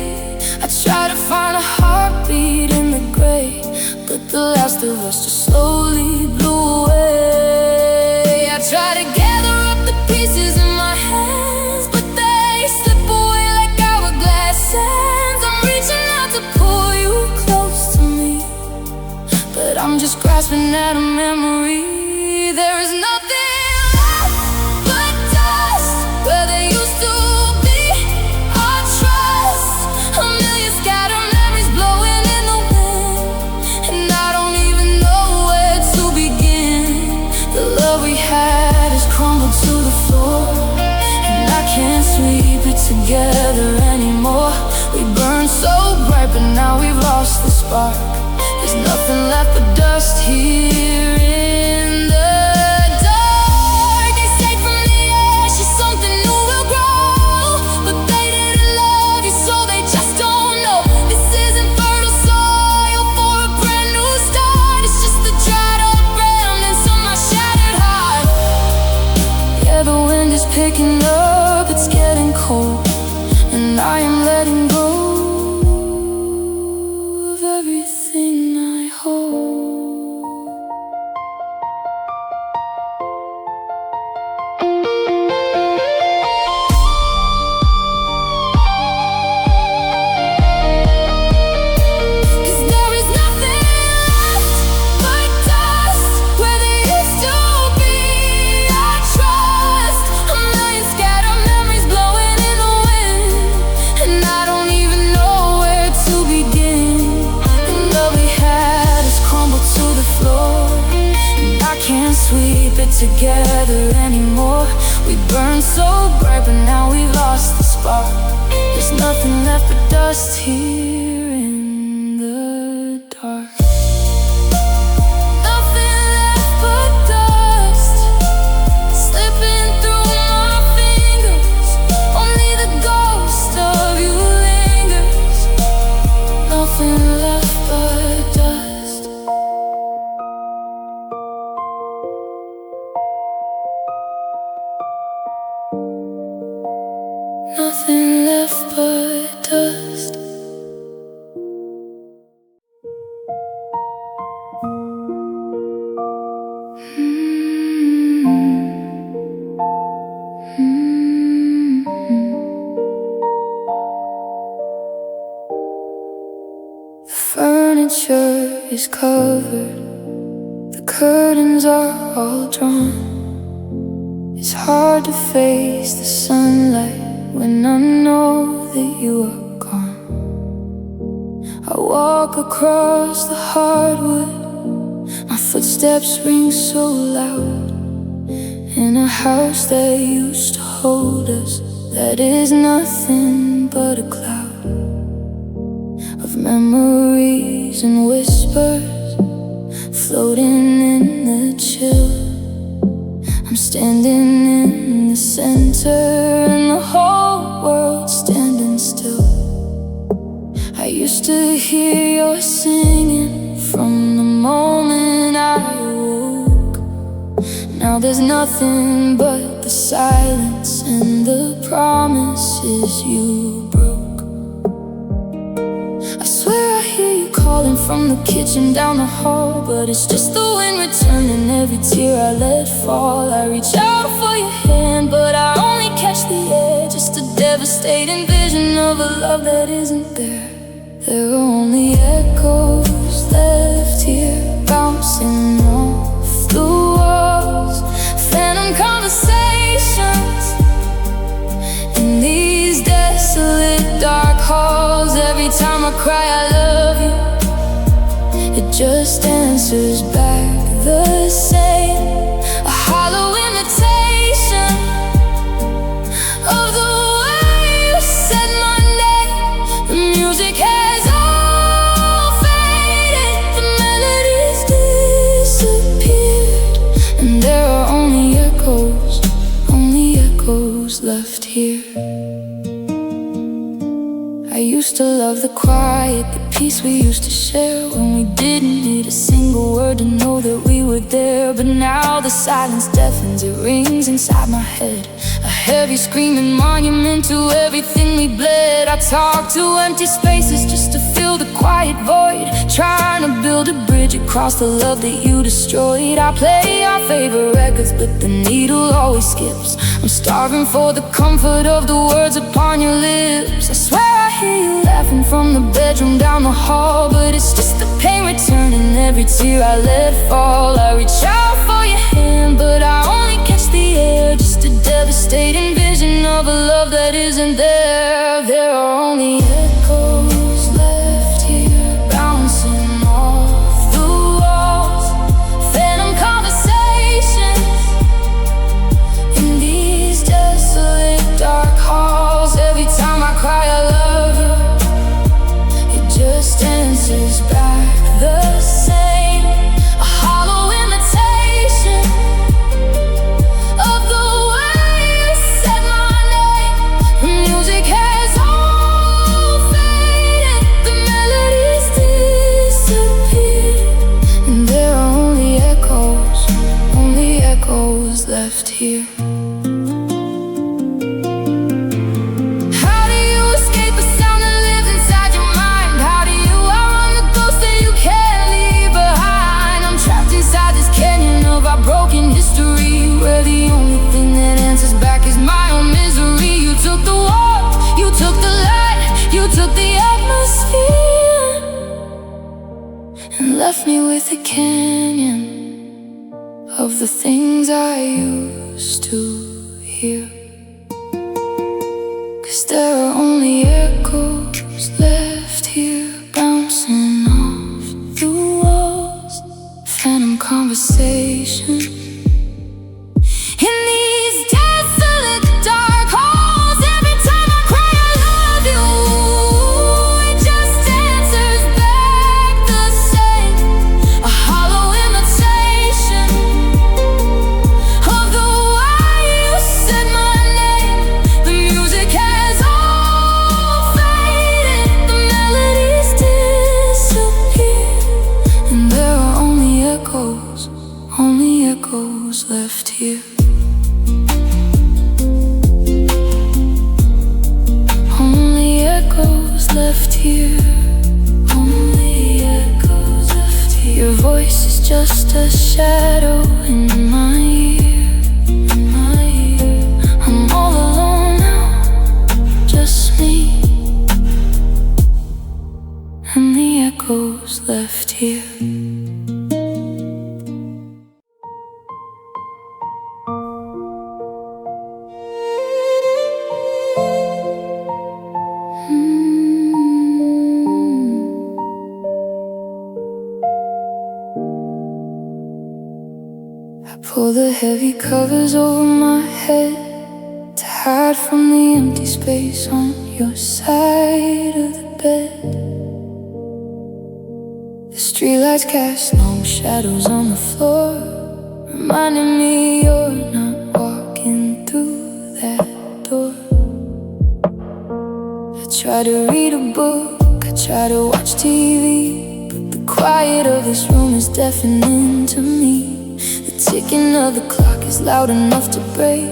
I try to find a heartbeat in the gray, but the last of us just slowly blew away. I try to gather up the pieces in my hands, but they slip away like hourglass sands. I'm reaching out to pull you close to me, but I'm just grasping at a memory. There is nothing left but dust where there used to be our trust. A million scattered memories blowing in the wind, and I don't even know where to begin. The love we had has crumbled to the floor, and I can't sweep it together anymore. We burned so bright, but now we've lost the spark. There's nothing left but dust here in the dark. They say from the ashes something new will grow, but they didn't love you, so they just don't know. This isn't fertile soil for a brand new start. It's just the dried up remnants of my shattered heart. Yeah, the wind is picking up, it's getting cold, and I am letting go of everything I hold. Cause there is nothing left but dust where there used to be our trust. A million scattered memories blowing in the wind, and I don't even know where to begin. The love we had has crumbled to the floor, and I can't sweep it together anymore. We burned so bright, but now we've lost the spark. There's nothing left but dust here in the dark. Nothing left but dust slipping through my fingers. Only the ghost of you lingers. Nothing left but dust. Nothing left but dust. The furniture is covered, the curtains are all drawn. It's hard to face the sunlight when I know that you are gone. I walk across the hardwood, my footsteps ring so loud, in a house that used to hold us, that is nothing but a cloud of memories and whispers floating in the chill. I'm standing in the center, and the whole world standing still. I used to hear your singing from the moment I awoke. Now there's nothing but the silence and the promises you broke. I swear I hear you calling from the kitchen down the hall, but it's just the wind returning every tear I let fall. I reach out for your hand, but I only catch the air, just a devastating vision of a love that isn't there. There are only echoes left here, bouncing off the walls, phantom conversations in these desolate dark halls. Every time I cry I love you, it just answers back the same, a hollow imitation of the way you said my name. The music has all faded, the melodies disappeared, and there are only echoes echoes left here. I used to love the quiet, the peace we used to share, when we didn't need a single word to know that we were there. But now the silence deafens, it rings inside my head, a heavy screaming monument to everything we bled. I talk to empty spaces just to fill the quiet void, trying to build a bridge across the love that you destroyed. I play our favorite records, but the needle always skips. I'm starving for the comfort of the words upon your lips. I swear I hear you laughing from the bedroom down the hall, but it's just the pain returning every tear I let fall. I reach out for your hand, but I only catch the air, just a devastating vision of a love that isn't there. There are only echoes left here, bouncing off the walls, phantom conversations in these desolate dark halls. Every time I cry I love you, it just answers back the same, a hollow imitation of the way you said my name. The music has all faded, the melodies disappeared, and there are only echoes left here. Where the only thing that answers back is my own misery. You took the warmth, you took the light, you took the atmosphere, and left me with a canyon of the things I used to hear. 'Cause there are only echoes left here, bouncing off the walls, phantom conversations in these desolate dark halls. Every time I cry I love you, it just answers back the same, a hollow imitation of the way you said my name. The music has all faded, the melodies disappeared, and there are only echoes left here. Left here, only echoes left here. Your voice is just a shadow in my ear, I'm all alone now, just me, and the echoes left here. Pull the heavy covers over my head to hide from the empty space on your side of the bed. The streetlights cast long shadows on the floor, reminding me you're not walking through that door. I try to read a book, I try to watch TV, but the quiet of this room is deafening to me. The ticking of the clock is loud enough to break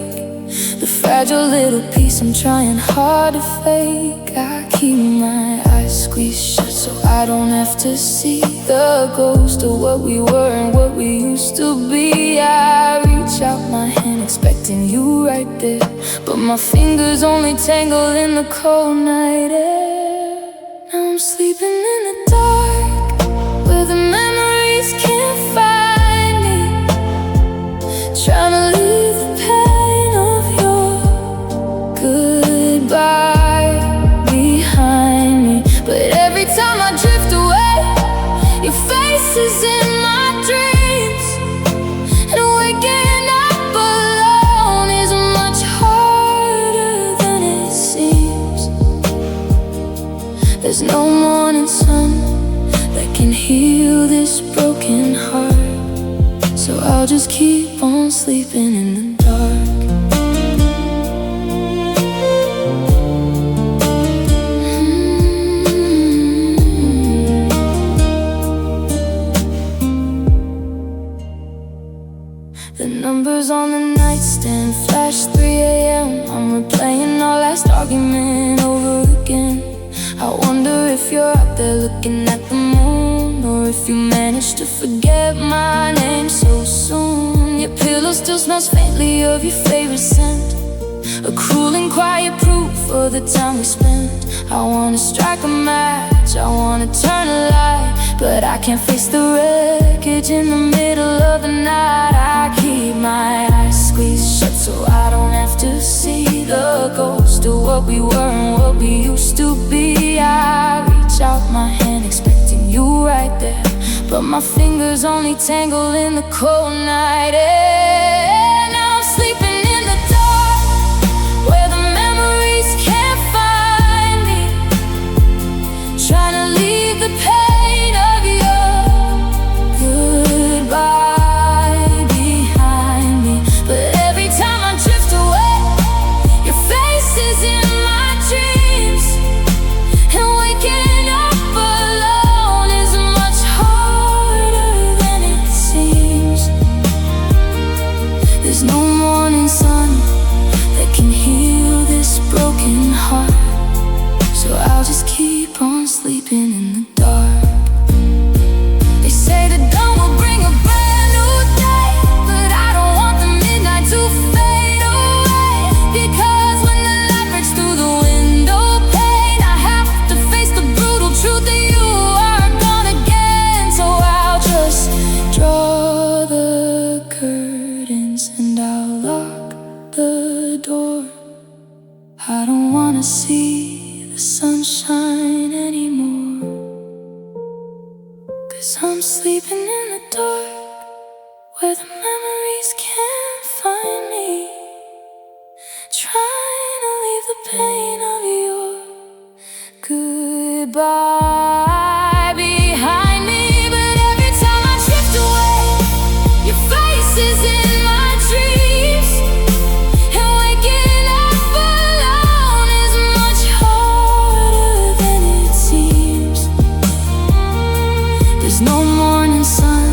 the fragile little piece I'm trying hard to fake. I keep my eyes squeezed shut so I don't have to see the ghost of what we were and what we used to be. I reach out my hand expecting you right there, but my fingers only tangle in the cold night air. Now I'm sleeping in the dark where the memories can't find me, trying to leave the pain of your goodbye behind me. But every time I drift away, your face is in my dreams, and waking up alone is much harder than it seems. There's no morning sun that can heal this broken heart, so I'll just keep on sleeping in the dark. nightstand flash 3 a.m. I'm replaying our last argument over again. I wonder if you're out there looking at the moon, or if you managed to forget my name so soon. Your pillow still smells faintly of your favorite scent, a cruel and quiet proof of the time we spent. I wanna strike a match, I wanna turn a light, but I can't face the wreckage in the middle of the night. I keep my eyes squeezed shut so I don't have to see the ghost of what we were and what we used to be. I reach out my hand expecting you right there, but my fingers only tangle in the cold night air. Now I'm sleeping in the dark, where the memories can't find me, trying to leave the pain of your goodbye behind me. But every time I drift away, your face is in my dreams, and waking up alone is much harder than it seems. There's no morning sun that can heal this broken heart, so I'll just keep on sleeping in the dark. They say the dawn will bring a brand new day, but I don't want the midnight to fade away, because when the light breaks through the window pane, I have to face the brutal truth that you are gone again. So I'll just draw the curtains and I'll lock the door. I don't wanna see the sunshine anymore, 'cause I'm sleeping in the dark, where the memories can't find me, trying to leave the pain of your goodbye behind me. But every time I drift away, your face is in my dreams, and waking up alone is much harder than it seems. There's no morning sun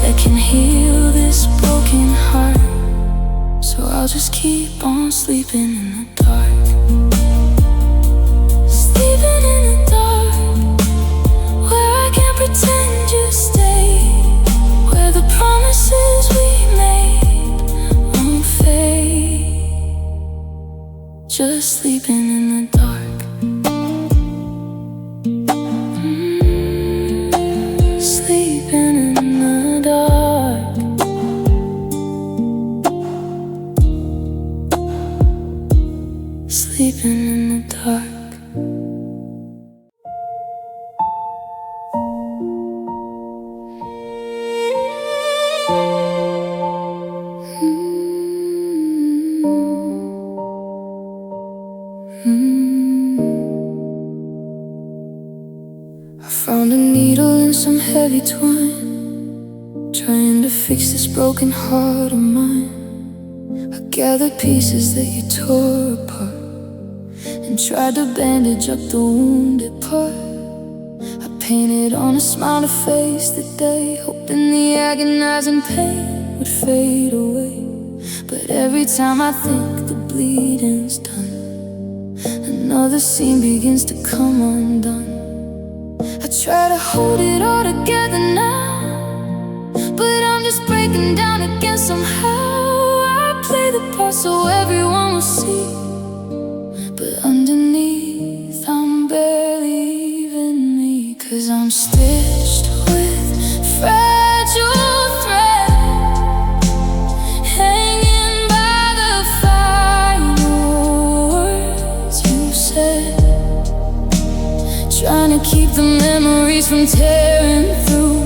that can heal this broken heart, so I'll just keep on sleeping in the dark. Sleeping in the dark, where I can't pretend you stay, where the promises we made won't fade. Just sleeping in the dark. Sleeping in the dark. Sleeping in the dark. I found a needle in some heavy twine, trying to fix this broken heart of mine. I gathered pieces that you tore apart and tried to bandage up the wounded part. I painted on a smiling face that day, hoping the agonizing pain would fade away. But every time I think the bleeding's done, another scene begins to come undone. I try to hold it all together now, but I'm just breaking down again somehow. I play the part so everyone will see, but underneath I'm barely even me, 'cause I'm stitched with fragile thread, hanging by the final words you said, trying to keep the memories from tearing through,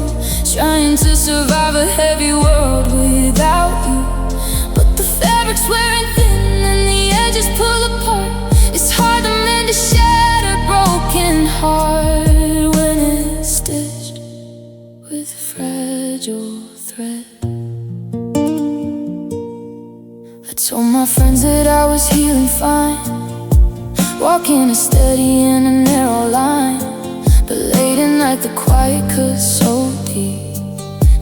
trying to survive a heavy world without you. But the fabric's wearing thin and the edges pull apart. It's hard to mend a shattered, broken heart when it's stitched with fragile thread. I told my friends that I was healing fine, walking a steady in a narrow line. But late at night the quiet cuts so deep,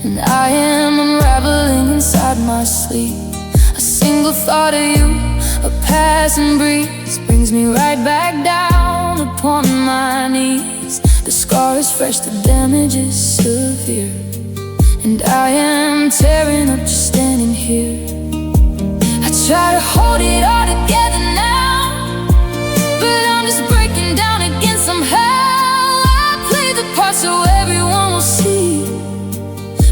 and I am unraveling inside my sleep. A single thought of you, a passing breeze, brings me right back down upon my knees. The scar is fresh, the damage is severe, and I am tearing up just standing here. I try to hold it all together now, but I'm just breaking down again somehow. I play the part so everyone will see,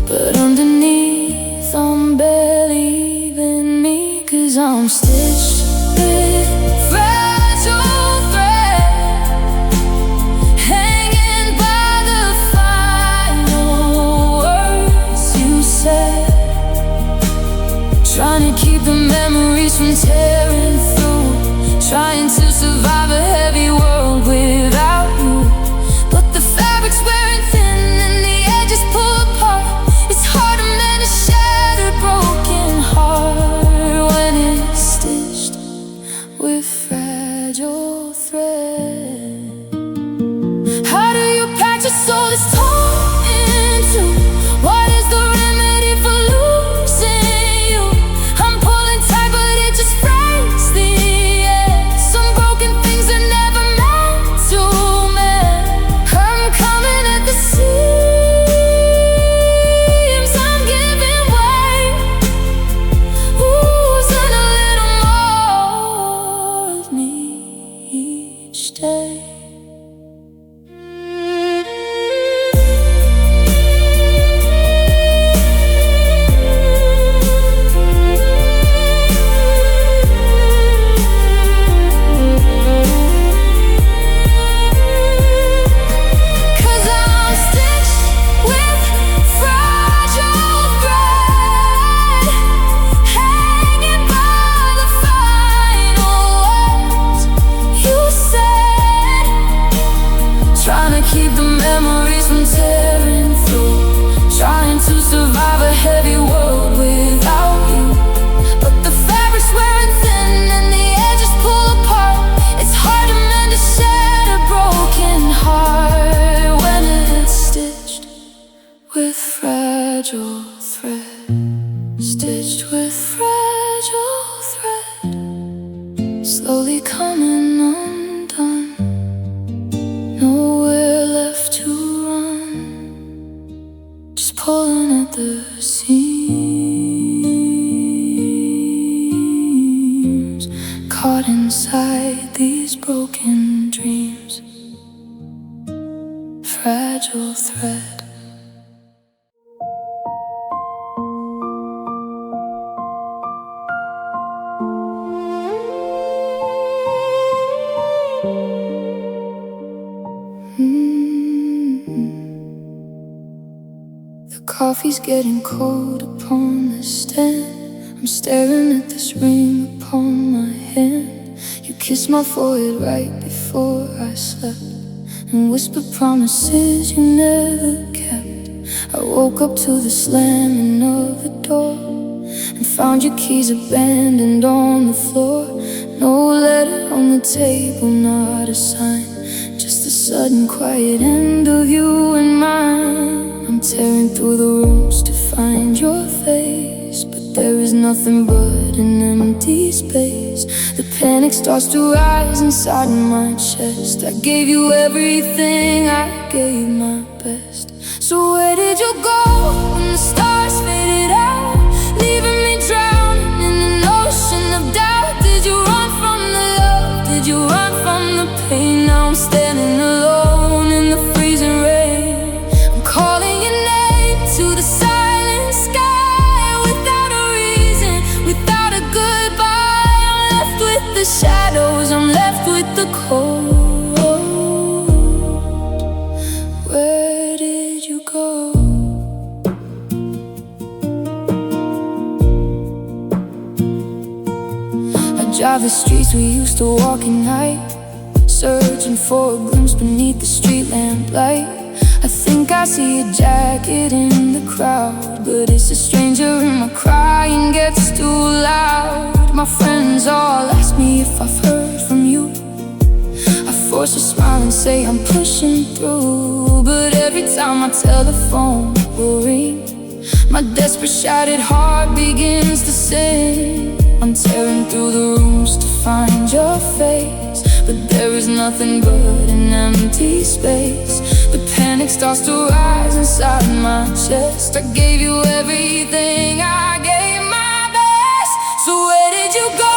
but underneath I'm barely even me. 'Cause I'm stitched with fragile thread, hanging by the final words you said, trying to keep the memories from tearing through, trying to survive a heavy world without you. But the fabric's wearing thin and the edges pull apart. It's hard to mend a shattered, broken heart when it's stitched with fragile thread. How do you patch a soul that's torn in two? What is the remedy for losing you? I'm pulling tight but it just breaks the end. Some broken things are never meant to mend. I'm coming at the seams, I'm giving way, losing a little more of me each day. Keep the memories from tearing through, trying to survive a heavy world without you. But the fabric's wearing thin and the edges pull apart. It's hard to mend a shattered, broken heart when it's stitched with fragile thread, stitched with fragile thread, slowly coming undone. Nowhere left to run, just pulling at the seams, caught inside these broken dreams. Fragile thread. The coffee's getting cold upon the stand. I'm staring at this ring upon my hand. You kissed my forehead right before I slept, and whispered promises you never kept. I woke up to the slamming of the door, and found your keys abandoned on the floor. No letter on the table, not a sign, just a sudden quiet end of you and mine. I'm tearing through the rooms to find your face, but there is nothing but an empty space. The panic starts to rise inside my chest. I gave you everything, I gave my best. So where did you go when the stars faded out, leaving me drowning in an ocean of doubt? Did you run from the love? Did you run from the pain? Now I'm standing alone in the freezing rain. I'm calling your name to the silent sky, without a reason, without a goodbye. I'm left with the shadows, I'm left with the cold. Where did you go? I drive the streets we used to walk at night, searching for a glimpse beneath the street lamp light. I think I see a jacket in the crowd, but it's a stranger and my crying gets too loud. My friends all ask me if I've heard from you. I force a smile and say I'm pushing through, but every time my telephone will ring, my desperate shattered heart begins to sing. I'm find your face, but there is nothing but an empty space. The panic starts to rise inside my chest. I gave you everything, I gave my best. So where did you go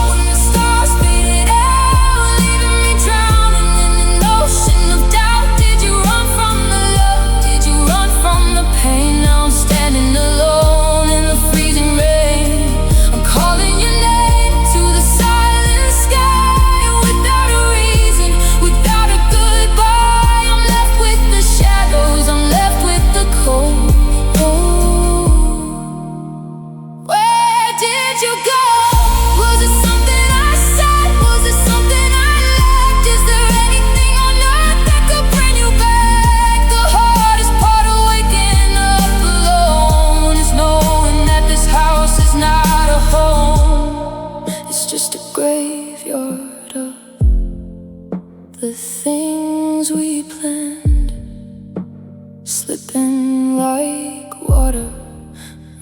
when the stars faded out, leaving me drowning in an ocean of doubt? Did you run from the love? Did you run from the pain? Now I'm standing alone in the freezing rain. I'm calling your name to the silent sky, without a reason, without a goodbye. I'm left with the shadows, I'm left with the cold. Where did you go? Was it something I said? Was it something I lacked? Is there anything on earth that could bring you back? The hardest part of waking up alone is knowing that this house is not a home. It's just a graveyard of the things we planned, slipping like water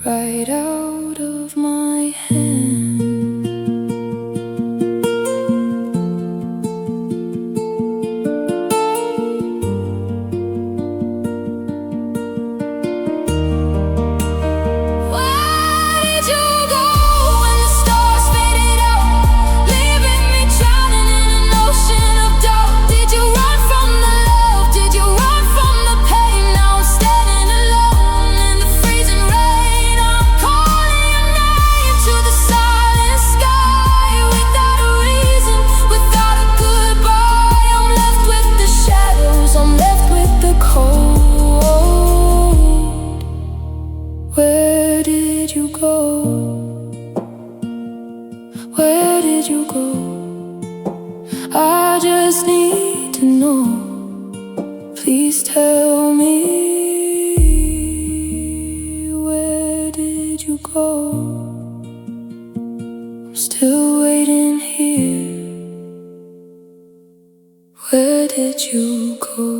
right out of my hand. Where did you go when the stars faded out, leaving me drowning in an ocean of doubt? Did you run from the love? Did you run from the pain? Now I'm standing alone in the freezing rain. I'm calling your name to the silent sky, without a reason, without a goodbye. I'm left with the shadows, I'm left with the cold. Where did you go? Where did you go? I just need to know. Please tell me, where did you go? I'm still waiting here. Where did you go?